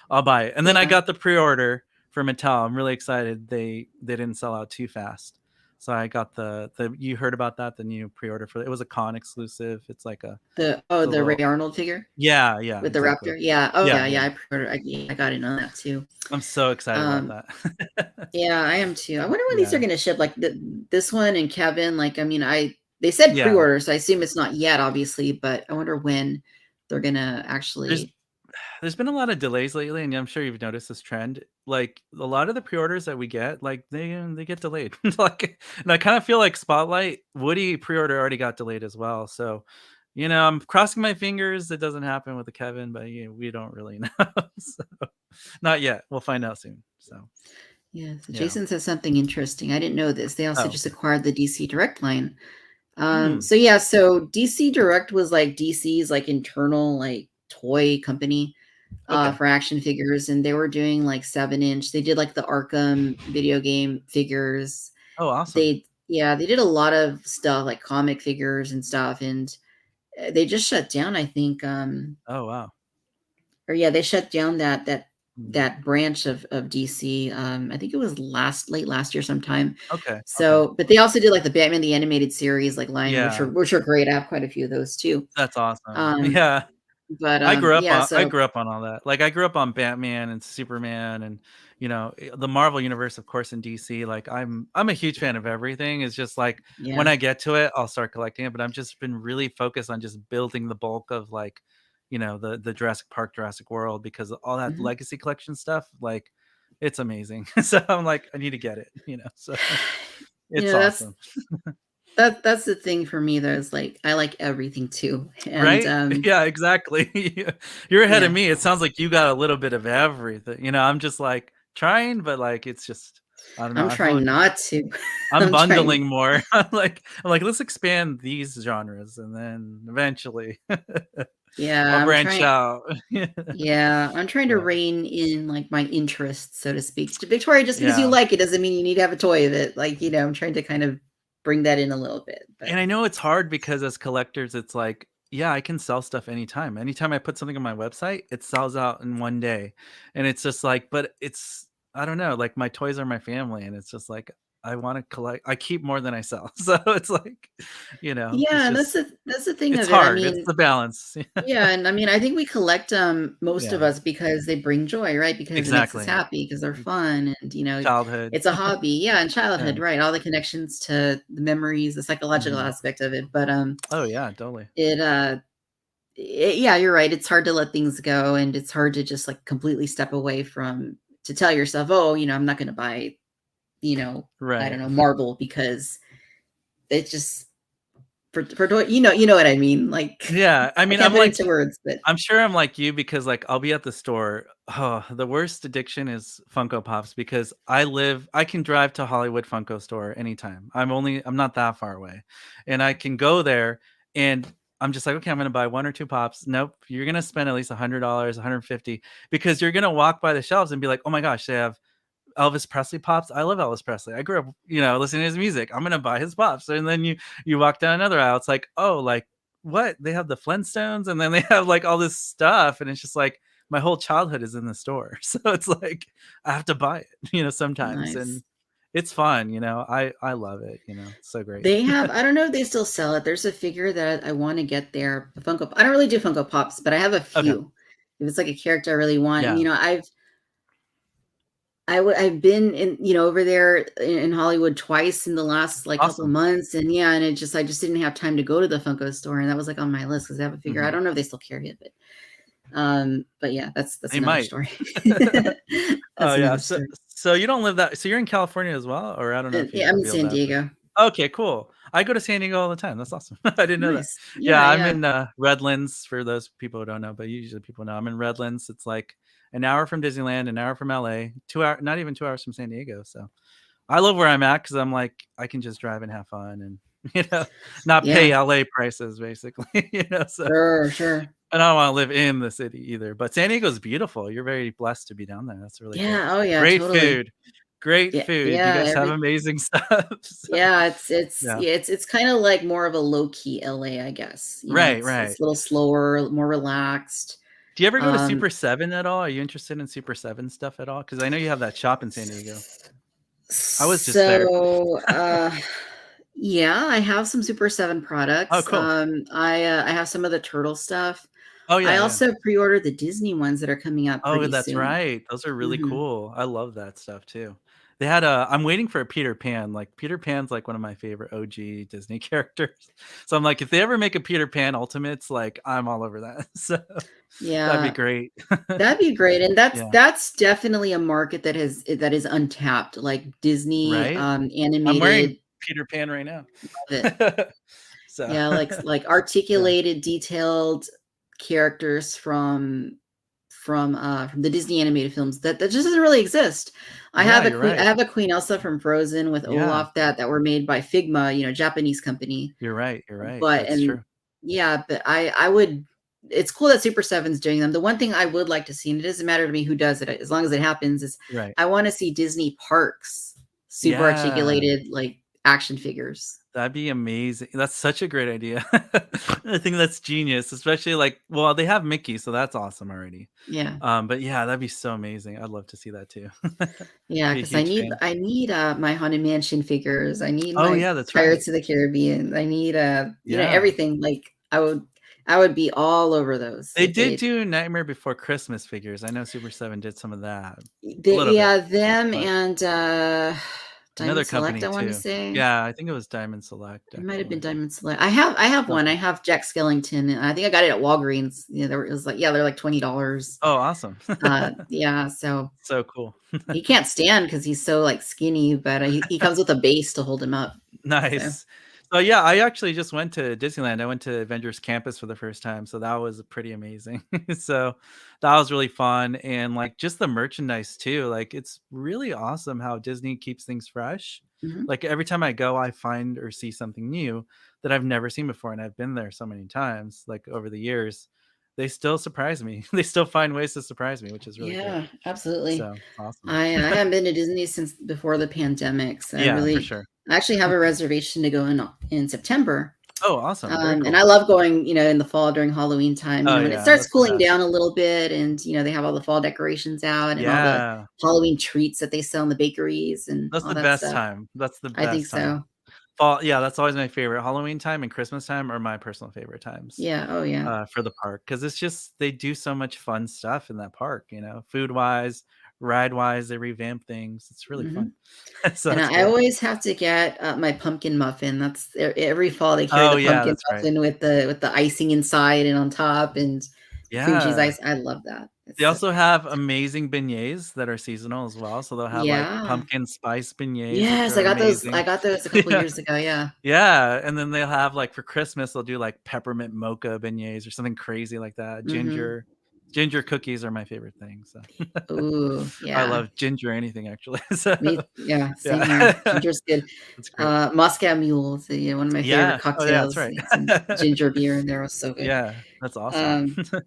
I'll buy it. And then I Yeah, got the pre-order for Mattel. I'm really excited. They didn't sell out too fast. So I got the you heard about that, the new pre-order for it. It was a con exclusive. It's like oh, the the Ray little Arnold figure yeah, yeah, with the exactly. raptor? Yeah, oh, Yeah, yeah, yeah, yeah. I pre-ordered, yeah, I got in on that too. I'm so excited about Um, that. yeah, I am too. I wonder when these are Yeah. gonna ship, like, this one and Kevin, like, I mean, they said Yeah. pre-order, so I assume it's not yet, obviously, but I wonder when they're gonna There's actually. there's been a lot of delays lately, and I'm sure you've noticed this trend. Like a lot of the pre-orders that we get, like they get delayed. Like, and I kind of feel like Spotlight Woody pre-order already got delayed as well. So, I'm crossing my fingers it doesn't happen with the Kevin, but we don't really know. So, not yet. We'll find out soon. So, Yeah, so yeah. Jason says something interesting. I didn't know this. They also Oh, just okay. acquired the DC Direct line. Hmm. So yeah, so DC Direct was like DC's like internal like toy company Okay. for action figures, and they were doing like 7-inch. They did like the Arkham video game figures. Oh, awesome. They did a lot of stuff like comic figures and stuff, and they just shut down, I think. Oh, wow. Or yeah, they shut down Hmm. that branch of DC. I think it was late last year sometime. Okay. Okay. So, but they also did like the Batman the Animated Series like line, Yeah, which are great. I have quite a few of those too. that's awesome. Um, Yeah. but yeah, I so grew up on all that. Like, I grew up on Batman and Superman and, the Marvel universe, of course, in DC. Like, I'm a huge fan of everything. It's just like when yeah. I get to it, I'll start collecting it. But I've just been really focused on just building the bulk of like, the Jurassic Park, Jurassic World, because all that Mhm. legacy collection stuff, like, it's amazing. So I'm like, I need to get it. So You it's know, awesome. that's the thing for me though, is like I like everything too. And Right? Yeah, exactly. You're ahead of yeah, me. It sounds like you got a little bit of everything. I'm just like trying, but like it's just I don't know. I'm I feel trying like not to. I'm I'm trying. bundling more. I'm like, let's expand these genres and then eventually Yeah, I'll I'm branch trying. out. Yeah, I'm trying to Yeah. rein in like my interests, so to speak. Victoria, just because you Yeah. like it doesn't mean you need to have a toy of it. Like, I'm trying to kind of bring that in a little bit. But And I know it's hard because as collectors, it's like yeah, I can sell stuff anytime. Anytime I put something on my website, it sells out in one day. And it's just like, but it's, I don't know, like my toys are my family. And it's just like, I want to collect, I keep more than I sell. So it's like, it's Yeah, and just, that's the thing it's of it. I hard. It's mean, the balance. yeah, and I mean, I think we collect them, most of Yeah, us, because they bring joy, right? Because it makes us exactly. happy, because they're fun, and Childhood. it's a hobby. Yeah, and Yeah. childhood, right? All the connections to the memories, the psychological Mhm. aspect of it. But Oh, yeah, totally. it yeah, you're right. It's hard to let things go, and it's hard to just like completely step away from, to tell yourself, oh, I'm not going to buy, I don't Right. know, marble, because it just for toy, you know what I mean. Like Yeah. I I mean, can't put it into words, but I'm sure I'm like you because like I'll be at the store. Oh, the worst addiction is Funko Pops because I can drive to Hollywood Funko store anytime. I'm not that far away. And I can go there and I'm just like, okay, I'm gonna buy one or two pops. Nope, you're gonna spend at least $100, 150 because you're gonna walk by the shelves and be like, oh my gosh, they have Elvis Presley pops. I love Elvis Presley. I grew up, listening to his music. I'm gonna buy his pops. And then you walk down another aisle. It's like, oh, like what? They have the Flintstones, and then they have like all this stuff, and it's just like my whole childhood is in the store. So it's like I have to buy it, sometimes, nice. and it's fun. I love it. It's so great. They have, I don't know if they still sell it. There's a figure that I want to get there. A Funko. I don't really do Funko Pops, but I have a Okay. few. If it's like a character I really want, and Yeah. I've been in, over there in Hollywood twice in the last like couple Awesome. months, and yeah, and I just didn't have time to go to the Funko store, and that was like on my list because I have a figure. I Hmm. don't know if they still carry it, but yeah, that's They another might. story. Oh That's yeah. another So story. so you don't live that. So you're in California as well, or I don't know if Yeah, you I'm in revealed San that, but Diego. okay, cool. I go to San Diego all the time. That's awesome. I didn't know that. Nice. Yeah, Yeah, I'm yeah, in Redlands for those people who don't know, but usually people know. I'm in Redlands. It's like an hour from Disneyland, an hour from LA, 2 hour, not even 2 hours from San Diego. So I love where I'm at because I'm like I can just drive and have fun and not pay yeah. LA prices basically. So Sure, sure. and I don't want to live in the city either. But San Diego's beautiful. You're very blessed to be down there. That's really great. Yeah. Oh, yeah. Great Totally. food. Great Yeah, food. You yeah. guys have amazing stuff. So, Yeah. It's yeah. yeah. It's kind of like more of a low key LA, I guess. Right, It's right. a little slower, more relaxed. Do you ever go to Um, Super 7 at all? Are you interested in Super 7 stuff at all? Because I know you have that shop in San Diego. I was just there. So, yeah, I have some Super 7 Oh, products. cool. I have some of the turtle stuff. Oh, I yeah, yeah. also pre-ordered the Disney ones that are coming out Oh, pretty that's soon. right. Those are really Mhm. cool. I love that stuff too. They had a I'm waiting for a Peter Pan. Like Peter Pan's like one of my favorite OG Disney characters. So I'm like, if they ever make a Peter Pan Ultimates, like I'm all over that. So that'd be Yeah, great. that'd be great, and that's Yeah. that's definitely a market that is untapped, like Disney, Right? I'm wearing animated. Peter Pan right now. Love it. So Yeah, like yeah. articulated, detailed characters from the Disney animated films that just doesn't really exist. Yeah, you're I right. have a Queen Elsa from Frozen with Yeah. Olaf that were made by Figma, Japanese company. You're right. You're right. But That's and true. yeah, but I would, it's cool that Super Seven's doing them. The one thing I would like to see, and it doesn't matter to me who does it, as long as it happens, is Right. I want to see Disney parks super Yeah. articulated like action figures. That'd be amazing. That's such a great idea. I think that's genius, especially like, well, they have Mickey, so that's awesome already. Yeah. But yeah, that'd be so amazing. I'd love to see that too. Yeah, Be a because I huge need fan. I need my Haunted Mansion figures. I need Oh my yeah, that's right. Pirates of the Caribbean. I need Yeah. everything. Like I would be all over those They if did they do Nightmare Before Christmas figures. I know Super 7 did some of that. A they little bit, yeah, them but and another Diamond Select, company I want to too. say. Yeah, I think it was Diamond Select, It might have been definitely. Diamond Select. I have one. I Okay. have Jack Skellington, and I think I got it at Walgreens. It was like, yeah, they're like $20. Oh, awesome. Yeah, so So cool. he can't stand because he's so like skinny, but he comes with a base to hold him up. So Nice. So yeah, I actually just went to Disneyland. I went to Avengers Campus for the first time, so that was pretty amazing. So that was really fun and like just the merchandise too. Like it's really awesome how Disney keeps things fresh. mhm. Like every time I go, I find or see something new that I've never seen before and I've been there so many times like over the years. They still surprise me. They still find ways to surprise me, which is really great. Yeah, absolutely. So, awesome. I haven't been to Disney since before the pandemic, so Yeah, for sure. I actually have a reservation to go in September. Oh, awesome. Very And I cool. love going, in the fall during Halloween time, Oh, when it yeah, starts that's the cooling best. down a little bit and, they have all the fall decorations out and all the Yeah, Halloween treats that they sell in the bakeries and that's all the that best stuff. time. That's the I think best time. so. Fall yeah, that's always my favorite. Halloween time and Christmas time are my personal favorite times, Yeah. Oh, yeah. for the park because it's just they do so much fun stuff in that park, food-wise, ride-wise, they revamp things. It's really Hmm. fun. So And that's I great. always have to get my pumpkin muffin. That's every fall they carry Oh, the yeah, pumpkin that's right. muffin with the icing inside and on top and the cream cheese Yeah. ice. I love that. They It's so also have amazing beignets that are seasonal as well, so they'll have, like, yeah. pumpkin spice beignets, which Yes, are I amazing. got those a couple Yeah. years ago. Yeah. Yeah, and then they'll have, like, for Christmas, they'll do, like, peppermint mocha beignets or something crazy like that. Hmm. Ginger cookies are my favorite thing, so Ooh, I yeah. love ginger anything actually, so Yeah, same here. yeah. Ginger's good. That's great. Moscow Mules, one of my favorite Yeah. Oh, yeah, that's cocktails. right. Some ginger beer in there was so good. Yeah, that's awesome. Um,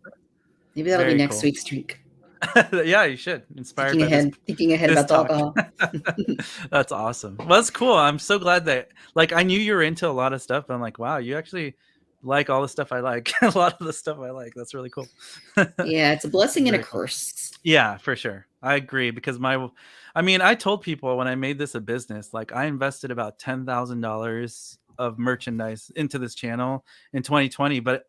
Maybe that'll be Very next cool. week's drink. Yeah, you should, inspired by Thinking ahead this about the talk. alcohol. That's awesome. Well, that's cool. I'm so glad that like, I knew you were into a lot of stuff, but I'm like, "Wow, you actually like all the stuff I like." A lot of the stuff I like. That's really cool. Yeah, it's a blessing and a Very cool. curse. Yeah, for sure. I agree because I mean, I told people when I made this a business, like, I invested about $10,000 of merchandise into this channel in 2020, but,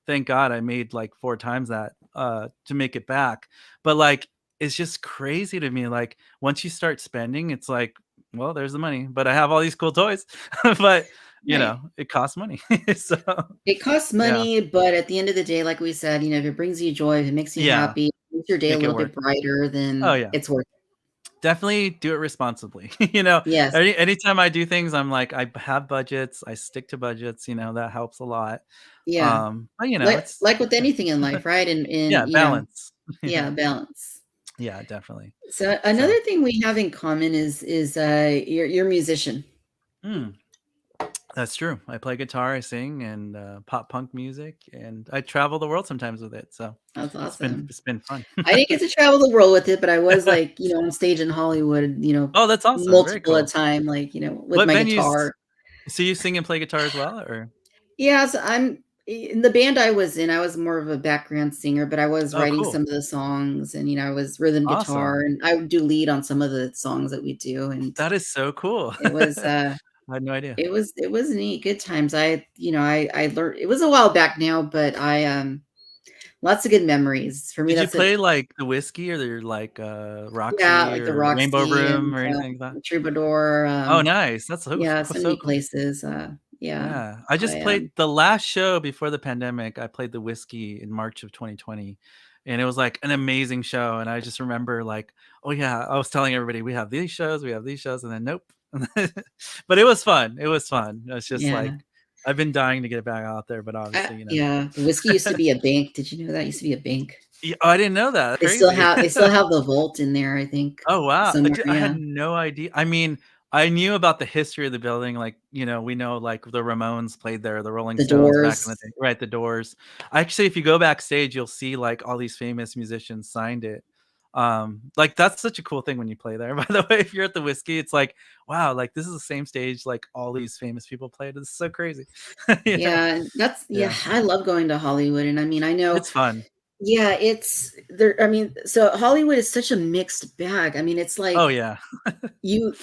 thank God I made, like, 4 times that, to make it back. But, like, it's just crazy to me, like, once you start spending, it's like, "Well, there's the money, but I have all these cool toys." But, Right. it costs money. So, It costs yeah. money, but at the end of the day, like we said, if it brings you joy, if it makes you Yeah. happy, makes your day a Make it little bit work. brighter, Oh, then yeah. it's worth it. Definitely do it responsibly. Yes. Anytime I do things, I'm like, I have budgets, I stick to budgets, that helps a lot. Yeah. But it's Like with yeah. anything in life, right? Yeah, balance. Yeah, balance. Yeah, definitely. So So, another thing we have in common is you're a musician. mm, that's true. I play guitar, I sing, and, pop punk music, and I travel the world sometimes with it, so That's it's been awesome. it's been fun. I didn't get to travel the world with it, but I was like, on stage in Hollywood, Oh, that's awesome, very multiple at cool. time, like, with What my venues guitar. so you sing and play guitar as well, or Yeah, so in the band I was in, I was more of a background singer, but I was Oh, writing some cool. of the songs and, I was rhythm guitar Awesome. and I would do lead on some of the songs that we do. And That is so cool. it was, I had no idea. it was neat, good times. I learned, it was a while back now, but lots of good memories. For me, Did you that's it. play, like, the Whiskey or the, like, Yeah, Roxy like the or Rainbow Roxy Room and or anything like that? the Troubadour. Oh, nice. That's Yeah, some so neat cool. places. Yeah, Yeah. I just I played the last show before the pandemic, I played the Whiskey in March of 2020, and it was, like, an amazing show, and I just remember, like, "Oh, yeah," I was telling everybody, we have these shows," and then, "Nope." But it was fun, it was fun. It's just, yeah. like, I've been dying to get it back out there, but obviously, Yeah, the whiskey used to be a bank. Did you know that? It used to be a bank. Oh, I didn't know that, crazy. They still have the vault in there, I think, Oh, wow. somewhere, I yeah. had no idea. I mean, I knew about the history of the building, like, we know, like, the Ramones played there, the Rolling The Stones back in Doors. the day right, the Doors. Actually, if you go backstage, you'll see, like, all these famous musicians signed it. Like, that's such a cool thing when you play there, by the way, if you're at the Whiskey, it's like, wow, like, this is the same stage, like, all these famous people played. It's so crazy. You know? Yeah, yeah, Yeah. I love going to Hollywood, and I mean, I know It's fun. yeah, it's there I mean, so Hollywood is such a mixed bag. I mean, it's Oh, like yeah.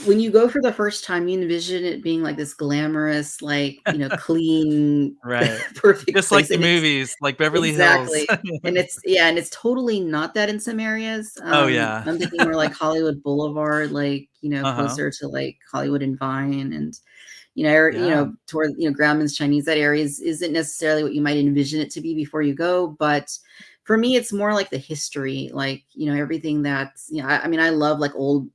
when you go for the first time, you envision it being like this glamorous, like, clean, Right. perfect Just like place, the and it's movies, like Beverly Hills. exactly. And it's yeah, and it's totally not that in some areas. Oh, yeah. I'm thinking more like Hollywood Boulevard, like, Uh-huh. closer to like Hollywood and Vine and, Yeah. toward, Grauman's Chinese, that area isn't necessarily what you might envision it to be before you go. But for me, it's more like the history, like, everything that's, I mean, I love like old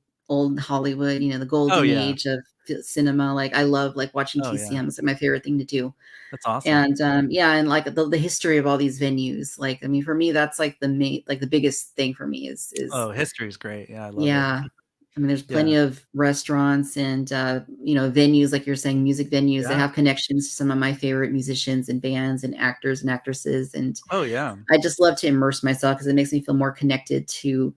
Hollywood, the Oh, golden yeah. age of cinema. Like I love like watching Oh, yeah. TCM. It's like my favorite thing to do. That's awesome. And, yeah, and, like, the history of all these venues, like, I mean, for me, that's, like, the biggest thing for me is Oh, history is great. Yeah, I love it. yeah. I mean, there's plenty Yeah. of restaurants and, venues, like you're saying, music venues that Yeah. have connections to some of my favorite musicians and bands and actors and actresses, and Oh, yeah. I just love to immerse myself because it makes me feel more connected to,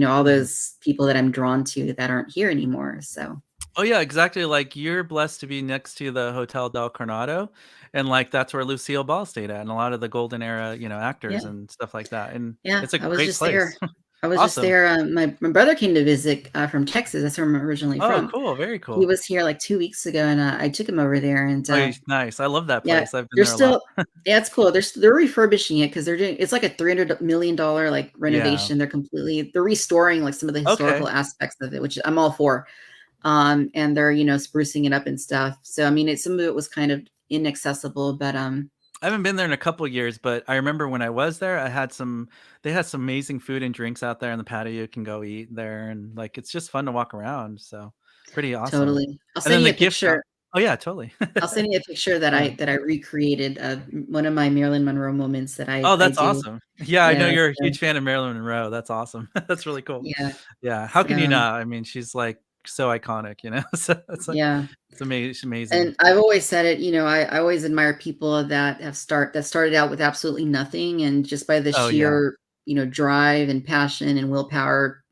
all Mhm. those people that I'm drawn to that aren't here anymore, so Oh yeah, exactly. Like you're blessed to be next to the Hotel Del Coronado, and like that's where Lucille Ball stayed at, and a lot of the golden era, actors Yeah. and stuff like that. And Yeah, it's a I was great just there. place. I was just Awesome. there, my brother came to visit, from Texas, that's where I'm originally Oh, from. cool. Very He cool. was here, like, 2 weeks ago, and, I took him over there, and, Oh, nice. I love that yeah, place. I've been they're there a lot. still yeah, it's cool. They're refurbishing it because 'cause they're doing it's like a $300 million, like, Yeah. renovation. They're restoring, like, some of the Okay. historical aspects of it, which I'm all for. And they're, sprucing it up and stuff. So, I mean, some of it was kind of inaccessible, but, I haven't been there in a couple years, but I remember when I was there, they had some amazing food and drinks out there on the patio. You can go eat there, and like it's just fun to walk around. So pretty awesome. totally. I'll And send then you the a gift shop. picture. Oh yeah, totally. I'll send you a picture that Yeah. I recreated of one of my Marilyn Monroe moments that Oh, I that's do. awesome. Yeah, I know Yeah, you're a so huge fan of Marilyn Monroe. That's awesome. That's really cool. yeah, Yeah, how can you so not? I mean, she's, like, so iconic, you know? So it's like yeah. it's amazing. And I've always said it, I always admire people that started out with absolutely nothing, and just by the Oh, yeah. sheer, drive and passion and willpower,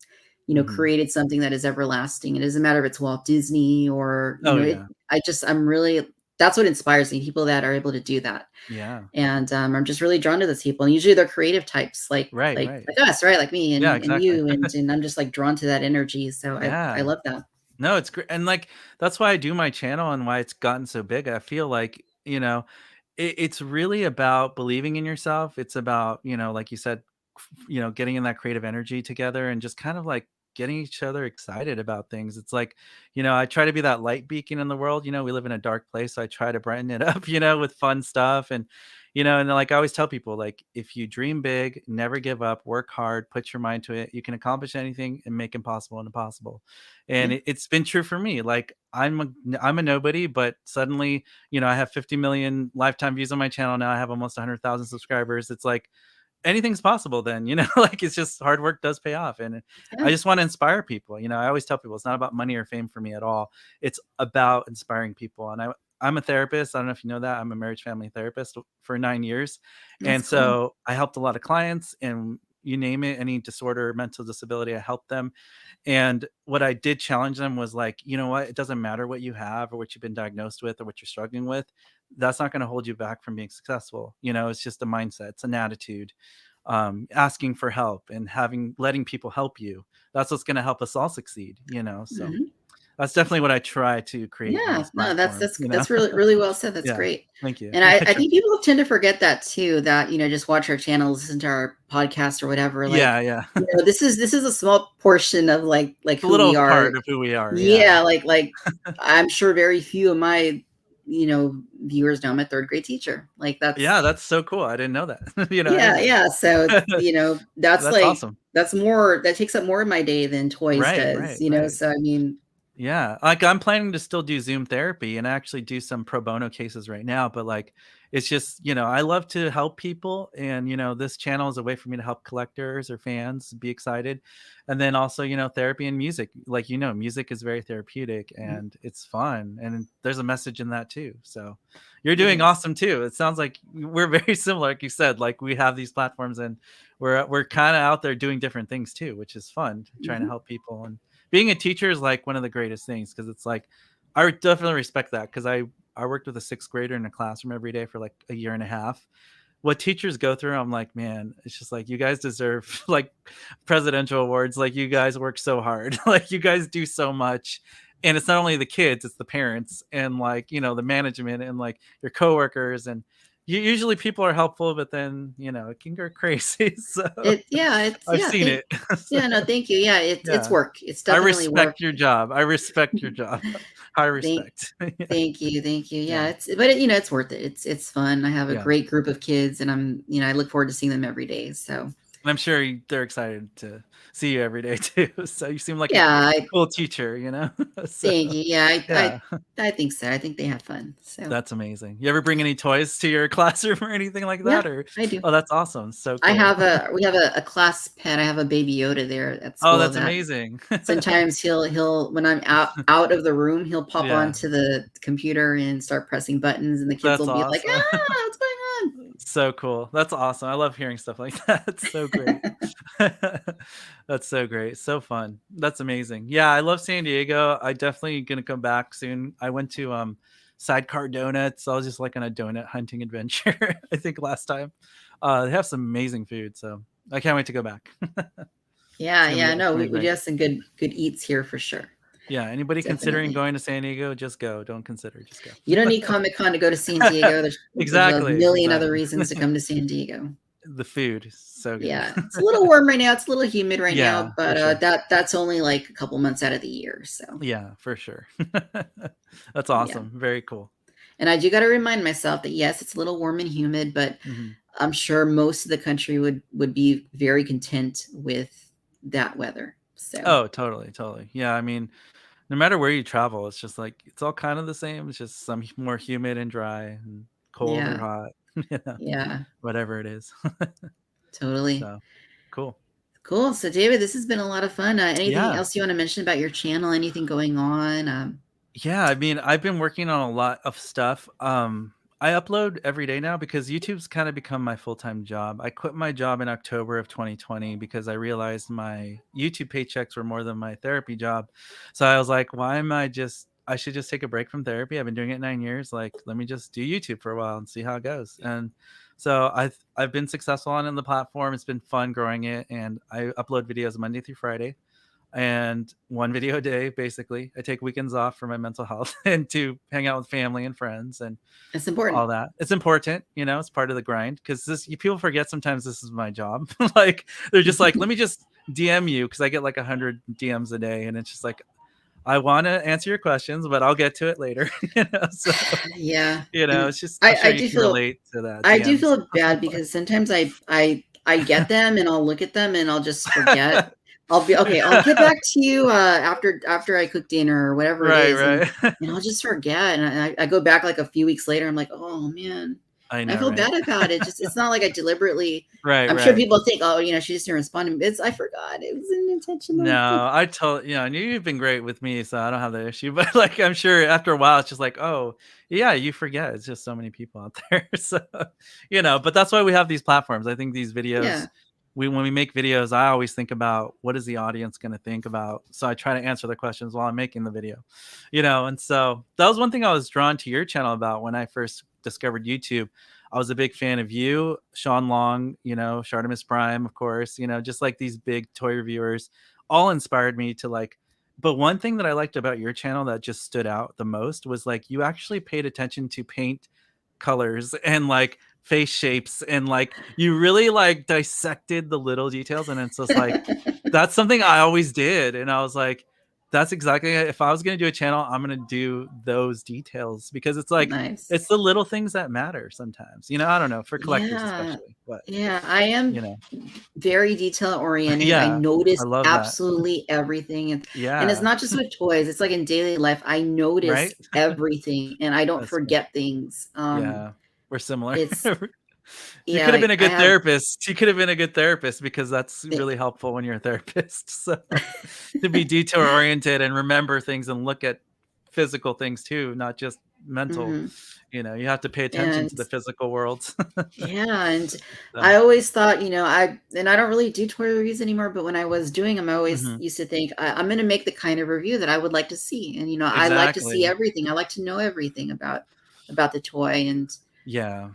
Mhm. created something that is everlasting. It doesn't matter if it's Walt Disney or, Oh, yeah. I'm really that's what inspires me, people that are able to do that. Yeah. And, I'm just really drawn to those people, and usually they're creative types Right, right. like us, right? Like me Yeah, and exactly. you, and I'm just, like, drawn to that energy, so I Yeah. love that. No, it's great, and, like, that's why I do my channel and why it's gotten so big. I feel like, it's really about believing in yourself. It's about, like you said, getting in that creative energy together and just kind of like getting each other excited about things. It's like, I try to be that light beacon in the world. We live in a dark place, so I try to brighten it up, with fun stuff. And, and then, like I always tell people, like, if you dream big, never give up, work hard, put your mind to it, you can accomplish anything and make impossible and impossible. And Yeah, it's been true for me. Like I'm a nobody, but suddenly, I have 50 million lifetime views on my channel now. I have almost 100,000 subscribers. It's like anything's possible then, like it's just hard work does pay off. And I yeah, just want to inspire people. I always tell people it's not about money or fame for me at all. It's about inspiring people. And I'm a therapist. I don't know if you know that. I'm a marriage family therapist for 9 years. that's And cool. so I helped a lot of clients, and you name it, any disorder, mental disability, I helped them. And what I did challenge them was like, you know what? It doesn't matter what you have or what you've been diagnosed with or what you're struggling with. That's not going to hold you back from being successful. It's just a mindset, it's an attitude. Asking for help and letting people help you. That's what's going to help us all succeed. So Mhm. that's definitely what I try to create on Yeah, this no, platform. that's really really well said, that's Yeah. great. Thank you. And I I try. think people tend to forget that too, that, just watch our channel, listen to our podcast or whatever, Yeah. like, Yeah. this is a small portion of, like, A who we little are. part of who we are. Yeah. Yeah, I'm sure very few of my, viewers know I'm a 3rd grade teacher. Like, that's Yeah. That's so cool. I didn't know that. I yeah, didn't know yeah, so, that. That's awesome. that takes up more of my day than toys Right. does, Right. Right. so, I mean Yeah, like, I'm planning to still do Zoom therapy and actually do some pro bono cases right now, but, like, it's just, I love to help people, and, this channel is a way for me to help collectors or fans be excited, and then also, therapy and music. Like, music is very therapeutic, Mhm, and it's fun, and there's a message in that too. So, you're it doing is. awesome too. It sounds like we're very similar, like you said, like, we have these platforms, and we're kinda out there doing different things too, which is fun, trying to Mhm, help people. And being a teacher is like one of the greatest things, because it's like I definitely respect that, because I worked with a sixth grader in a classroom every day for like a year and a half. What teachers go through, I'm like, man, it's just like you guys deserve like presidential awards. Like you guys work so hard, like you guys do so much. And it's not only the kids, it's the parents and like, the management and like your coworkers. And usually people are helpful, but then, it can go crazy. So I've Yeah, seen it. So, yeah, no, thank you. Yeah, it's yeah. work. It's I definitely work. respect your job. I respect your job. High Thank respect. Yeah. thank you. Yeah, Yeah. it's worth it. It's fun. I have a Yeah. great group of kids, and I look forward to seeing them every day. So, And I'm sure they're excited to see you every day too. So you seem like a yeah, I cool teacher. So thank you. Yeah, yeah, I think so. I think they have fun. So, that's amazing. You ever bring any toys to your classroom or anything like yeah, that? Or I do. oh, that's awesome. So cool. We have a class pet. I have a baby Yoda there at Oh, school that's that amazing. sometimes he'll when I'm out of the room, he'll pop Yeah, onto the computer and start pressing buttons, and the kids that's will be like, awesome. "Ah, what's going on?" So cool. That's awesome. I love hearing stuff like that. It's so great. That's so great. So fun. That's amazing. Yeah, I love San Diego. I definitely gonna come back soon. I went to Sidecar Donuts. I was just like on a donut hunting adventure, I think last time. They have some amazing food, so I can't wait to go back. It's Yeah, gonna be yeah, it's no, gonna be we do great. have some good eats here for sure. Yeah, anybody considering Definitely. going to San Diego, just go. Don't consider, just You don't go. need Comic-Con to go to San Diego. There's a Exactly, million other exactly. reasons to come to San Diego. The food is so good. Yeah, it's a little warm right now. It's a little humid right Yeah, now, for but sure. that's only like a couple months out of the year. So Yeah, for sure. That's yeah, awesome. Very cool. and I do got to remind myself that yes, it's a little warm and humid, but Mhm. I'm sure most of the country would be very content with that weather. So Oh, totally, totally. Yeah, I mean, no matter where you travel, it's just like it's all kind of the same. It's just some more humid and dry and cold or yeah, hot, you know, yeah, whatever it is. totally. So, cool. Cool. So, David, this has been a lot of fun. Anything Yeah. else you want to mention about your channel? Anything going on? Yeah, I mean, I've been working on a lot of stuff. I upload every day now because YouTube's kind of become my full-time job. I quit my job in October of 2020 because I realized my YouTube paychecks were more than my therapy job. So I was like, why am I should just take a break from therapy. I've been doing it 9 years. Like, let me just do YouTube for a while and see how it goes. And so I've been successful on the platform. It's been fun growing it, and I upload videos Monday through Friday and one video a day. Basically, I take weekends off for my mental health and to hang out with family and friends and It's important. all that. It's important, it's part of the grind, because people forget sometimes this is my job. Like, they're just like, let me just DM you, because I get like 100 DMs a day, and it's just like, I want to answer your questions, but I'll get to it later. So Yeah, and it's just, I'm sure I you do can feel relate to that I do DMs. feel bad because sometimes I get them and I'll look at them and I'll just forget. I'll be okay. I'll get back to you after I cook dinner or whatever it Right, is, right. and I'll just forget. And I go back like a few weeks later. I'm like, oh man, I and I know, feel right? bad about it. Just it's not like I deliberately. Right, I'm sure right. people think, oh, she just didn't respond. It's I forgot. It was unintentional. No, I knew you've been great with me, so I don't have that issue. But like, I'm sure after a while, it's just like, oh, yeah, you forget. It's just so many people out there. So, but that's why we have these platforms. I think these videos, Yeah. when we make videos, I always think about what is the audience going to think about. So I try to answer the questions while I'm making the video, and so that was one thing I was drawn to your channel about when I first discovered YouTube. I was a big fan of you, Sean Long, Shartimus Prime, of course, just like these big toy reviewers all inspired me to like. But one thing that I liked about your channel that just stood out the most was like you actually paid attention to paint colors and like face shapes, and like you really like dissected the little details, and it's just like that's something I always did. And I was like, that's exactly it. If I was going to do a channel, I'm going to do those details, because it's like Nice. it's the little things that matter sometimes. I don't know, for collectors Yeah. especially. But Yeah, I am you know very detail oriented. I yeah, notice I love that. absolutely everything, and it's Yeah, not just with toys. It's like in daily life. I notice right. everything, and I don't That's right. forget things. Yeah, we're similar. It's You yeah, could have been a I good have. therapist. You could have been a good therapist, because that's It, really helpful when you're a therapist. So to be detail oriented and remember things and look at physical things too, not just mental. mhm. You have to pay attention And to the physical worlds. yeah, and I So, always thought, I don't really do toy reviews anymore, but when I was doing them, I always mhm, used to think I'm going to make the kind of review that I would like to see, and I like to see exactly. everything. I like to know everything about the toy, and Yeah.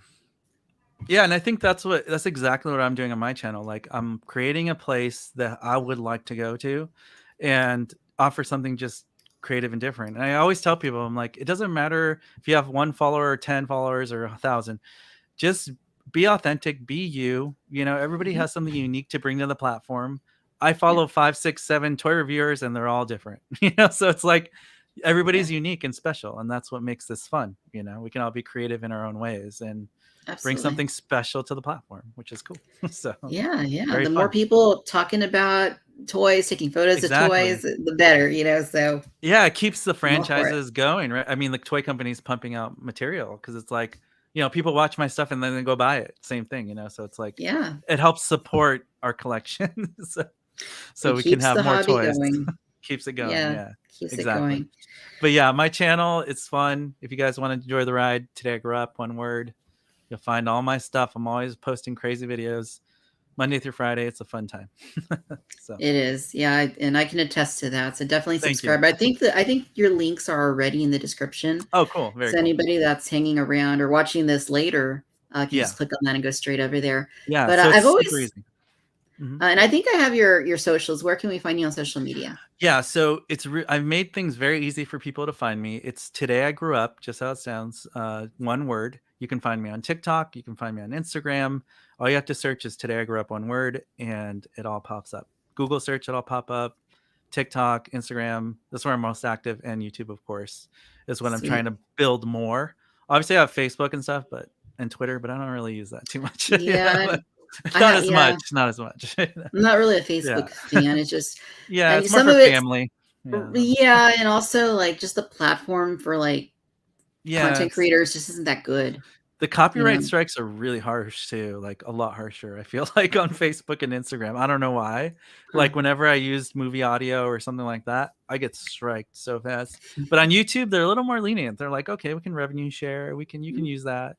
Yeah, and I think that's exactly what I'm doing on my channel. Like, I'm creating a place that I would like to go to and offer something just creative and different. And I always tell people, I'm like, it doesn't matter if you have 1 follower or 10 followers or 1,000. Just be authentic, be you. Everybody mhm, has something unique to bring to the platform. I yeah, follow 5, 6, 7 toy reviewers, and they're all different. So it's like yeah, everybody's unique and special, and that's what makes this fun. We can all be creative in our own ways and bring absolutely. something special to the platform, which is cool. So Yeah, yeah. very The more fun. people talking about toys, taking photos of Exactly. toys, the better. So Yeah, it keeps the I'm all for it. franchises going, right? I mean, the toy company's pumping out material because it's like, people watch my stuff and then they go buy it. Same thing. So it's like Yeah, it helps support our collection. So it we can keeps have the more hobby toys. going. Keeps it going. Yeah, Yeah, keeps it exactly. going. But yeah, my channel, it's fun. If you guys want to enjoy the ride, Today I Grew Up, one word. You'll find all my stuff. I'm always posting crazy videos Monday through Friday. It's a fun time. So It is. Yeah, and I can attest to that. So definitely thank you. subscribe. I think your links are already in the description. Oh, cool. Very So cool. anybody that's hanging around or watching this later can Yeah. just click on that and go straight over there. Yeah. But So I've it's super always easy. Mhm. and I think I have your socials. Where can we find you on social media? Yeah, so I've made things very easy for people to find me. It's Today I Grew Up, just how it sounds, one word. You can find me on TikTok. You can find me on Instagram. All you have to search is Today I Grew Up, one word, and it all pops up. Google search, it'll pop up. TikTok, Instagram, that's where I'm most active, and YouTube, of course, is what I'm trying Sweet. to build more. Obviously, I have Facebook and stuff, and Twitter, but I don't really use that too much. Yeah, Not as yeah. much. Not as much. I'm not really a Yeah. Facebook fan. It's just, Yeah, I mean, it's more some for of it's, family. Yeah. yeah, and also like just the platform for like Yeah, content creators just isn't that good, the you copyright know. strikes are really harsh too, like a lot harsher, I feel like, on Facebook and Instagram. I don't know why. Huh. Like whenever I used movie audio or something like that, I get striked so fast. But on YouTube, they're a little more lenient. They're like, okay, we can revenue share. You can use that,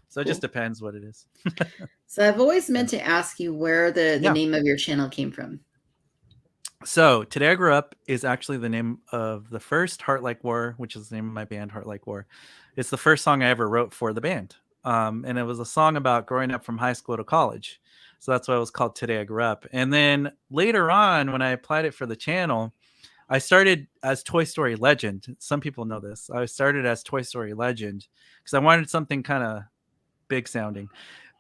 So it just Cool. depends what it is. So I've always Yeah. meant to ask you where the Yeah. name of your channel came from. So Today I Grew Up is actually the name of the first Heart Like War, which is the name of my band, Heart Like War. It's the first song I ever wrote for the band. And it was a song about growing up from high school to college. So that's why it was called Today I Grew Up. And then later on, when I applied it for the channel, I started as Toy Story Legend. Some people know this. I started as Toy Story Legend because I wanted something kind of big sounding.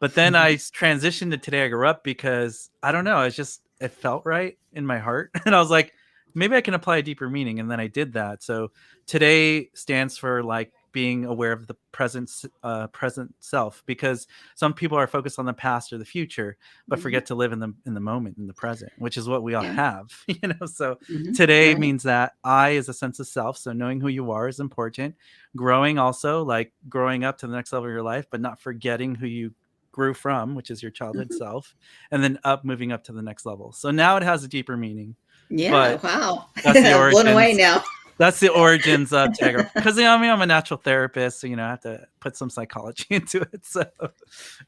But then I transitioned to Today I Grew Up because I don't know, it felt right in my heart. And I was like, maybe I can apply a deeper meaning. And then I did that. So today stands for like being aware of the present self, because some people are focused on the past or the future, but Mhm. forget to live in the moment, in the present, which is what we all Yeah. have. So Mhm. today Right. means that I is a sense of self. So knowing who you are is important. Growing also, like growing up to the next level of your life, but not forgetting who you grew from, which is your childhood Mhm. self, and then moving up to the next level. So now it has a deeper meaning, Yeah. but Wow. that's the I'm blown away origins. now. That's the origins of Tiger. Because I mean, I'm a natural therapist, so I have to put some psychology into it. So,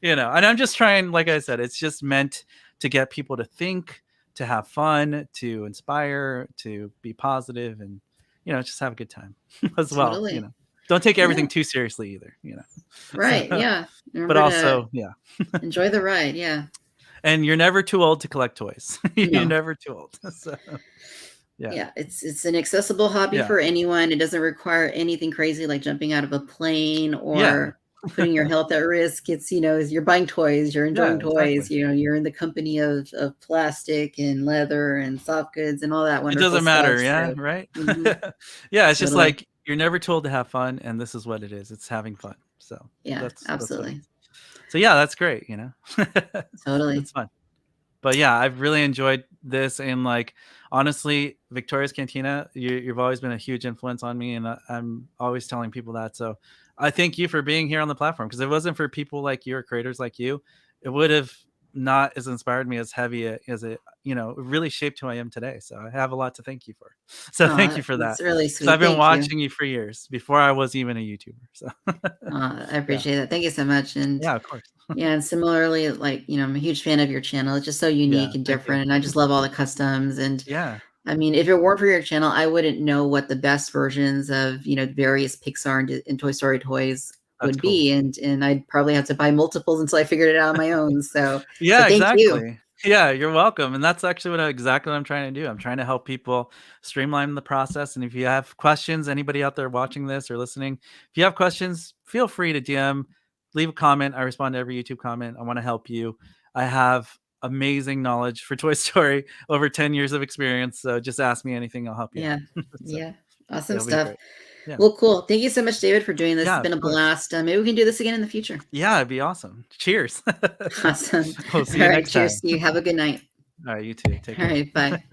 and I'm just trying, like I said, it's just meant to get people to think, to have fun, to inspire, to be positive, and just have a good time as well. Totally. Don't take Yeah. everything too seriously either. So, Right. Yeah. but Remember to also, yeah. enjoy the ride. Yeah. And you're never too old to collect toys. You're No. never too old. So, yeah. Yeah. It's an accessible hobby Yeah. for anyone. It doesn't require anything crazy like jumping out of a plane Yeah. or putting your health at risk. It's, you're buying toys, you're enjoying Yeah, toys, exactly. you're in the company of plastic and leather and soft goods and all that It wonderful doesn't stuff. matter, yeah, So, right? mhm, Yeah, it's just totally. like you're never told to have fun, and this is what it is. It's having fun. So Yeah. that's what it Absolutely. is. So yeah, that's great, Totally. It's fun. But yeah, I've really enjoyed this, and like honestly, Victoria's Cantina, you've always been a huge influence on me, and I'm always telling people that. So I thank you for being here on the platform, because if it wasn't for people like you or creators like you, it would have not as inspired me as heavy as it really shaped who I am today. So I have a lot to thank you for. So thank Oh, you for that's that, really because I've sweet. been Thank you. watching you for years before I was even a YouTuber. So I yeah, appreciate that. Thank you so much. And yeah, of course. yeah, and similarly, like, I'm a huge fan of your channel. It's just so Yeah, unique and thank you. different. And I just love all the customs. And Yeah, I mean, if it weren't for your channel, I wouldn't know what the best versions of, various Pixar and Toy Story toys that's would cool. be. And I'd probably have to buy multiples until I figured it out on my own. So Yeah, thank you. exactly. Yeah, you're welcome. And that's actually exactly what I'm trying to do. I'm trying to help people streamline the process. And if you have questions, anybody out there watching this or listening, if you have questions, feel free to DM, leave a comment. I respond to every YouTube comment. I want to help you. I have amazing knowledge for Toy Story, over 10 years of experience. So just ask me anything, I'll help you out. Yeah. So Yeah. Awesome it'll be stuff. great. Yeah. Well, cool. Thank you so much, David, for doing this. Yeah, It's of been a course. blast. Maybe we can do this again in the future. Yeah, it'd be awesome. Cheers. Awesome. We'll see All you right. next Cheers time. to you. Have a good night. All right, you too. Take All care. right. Bye.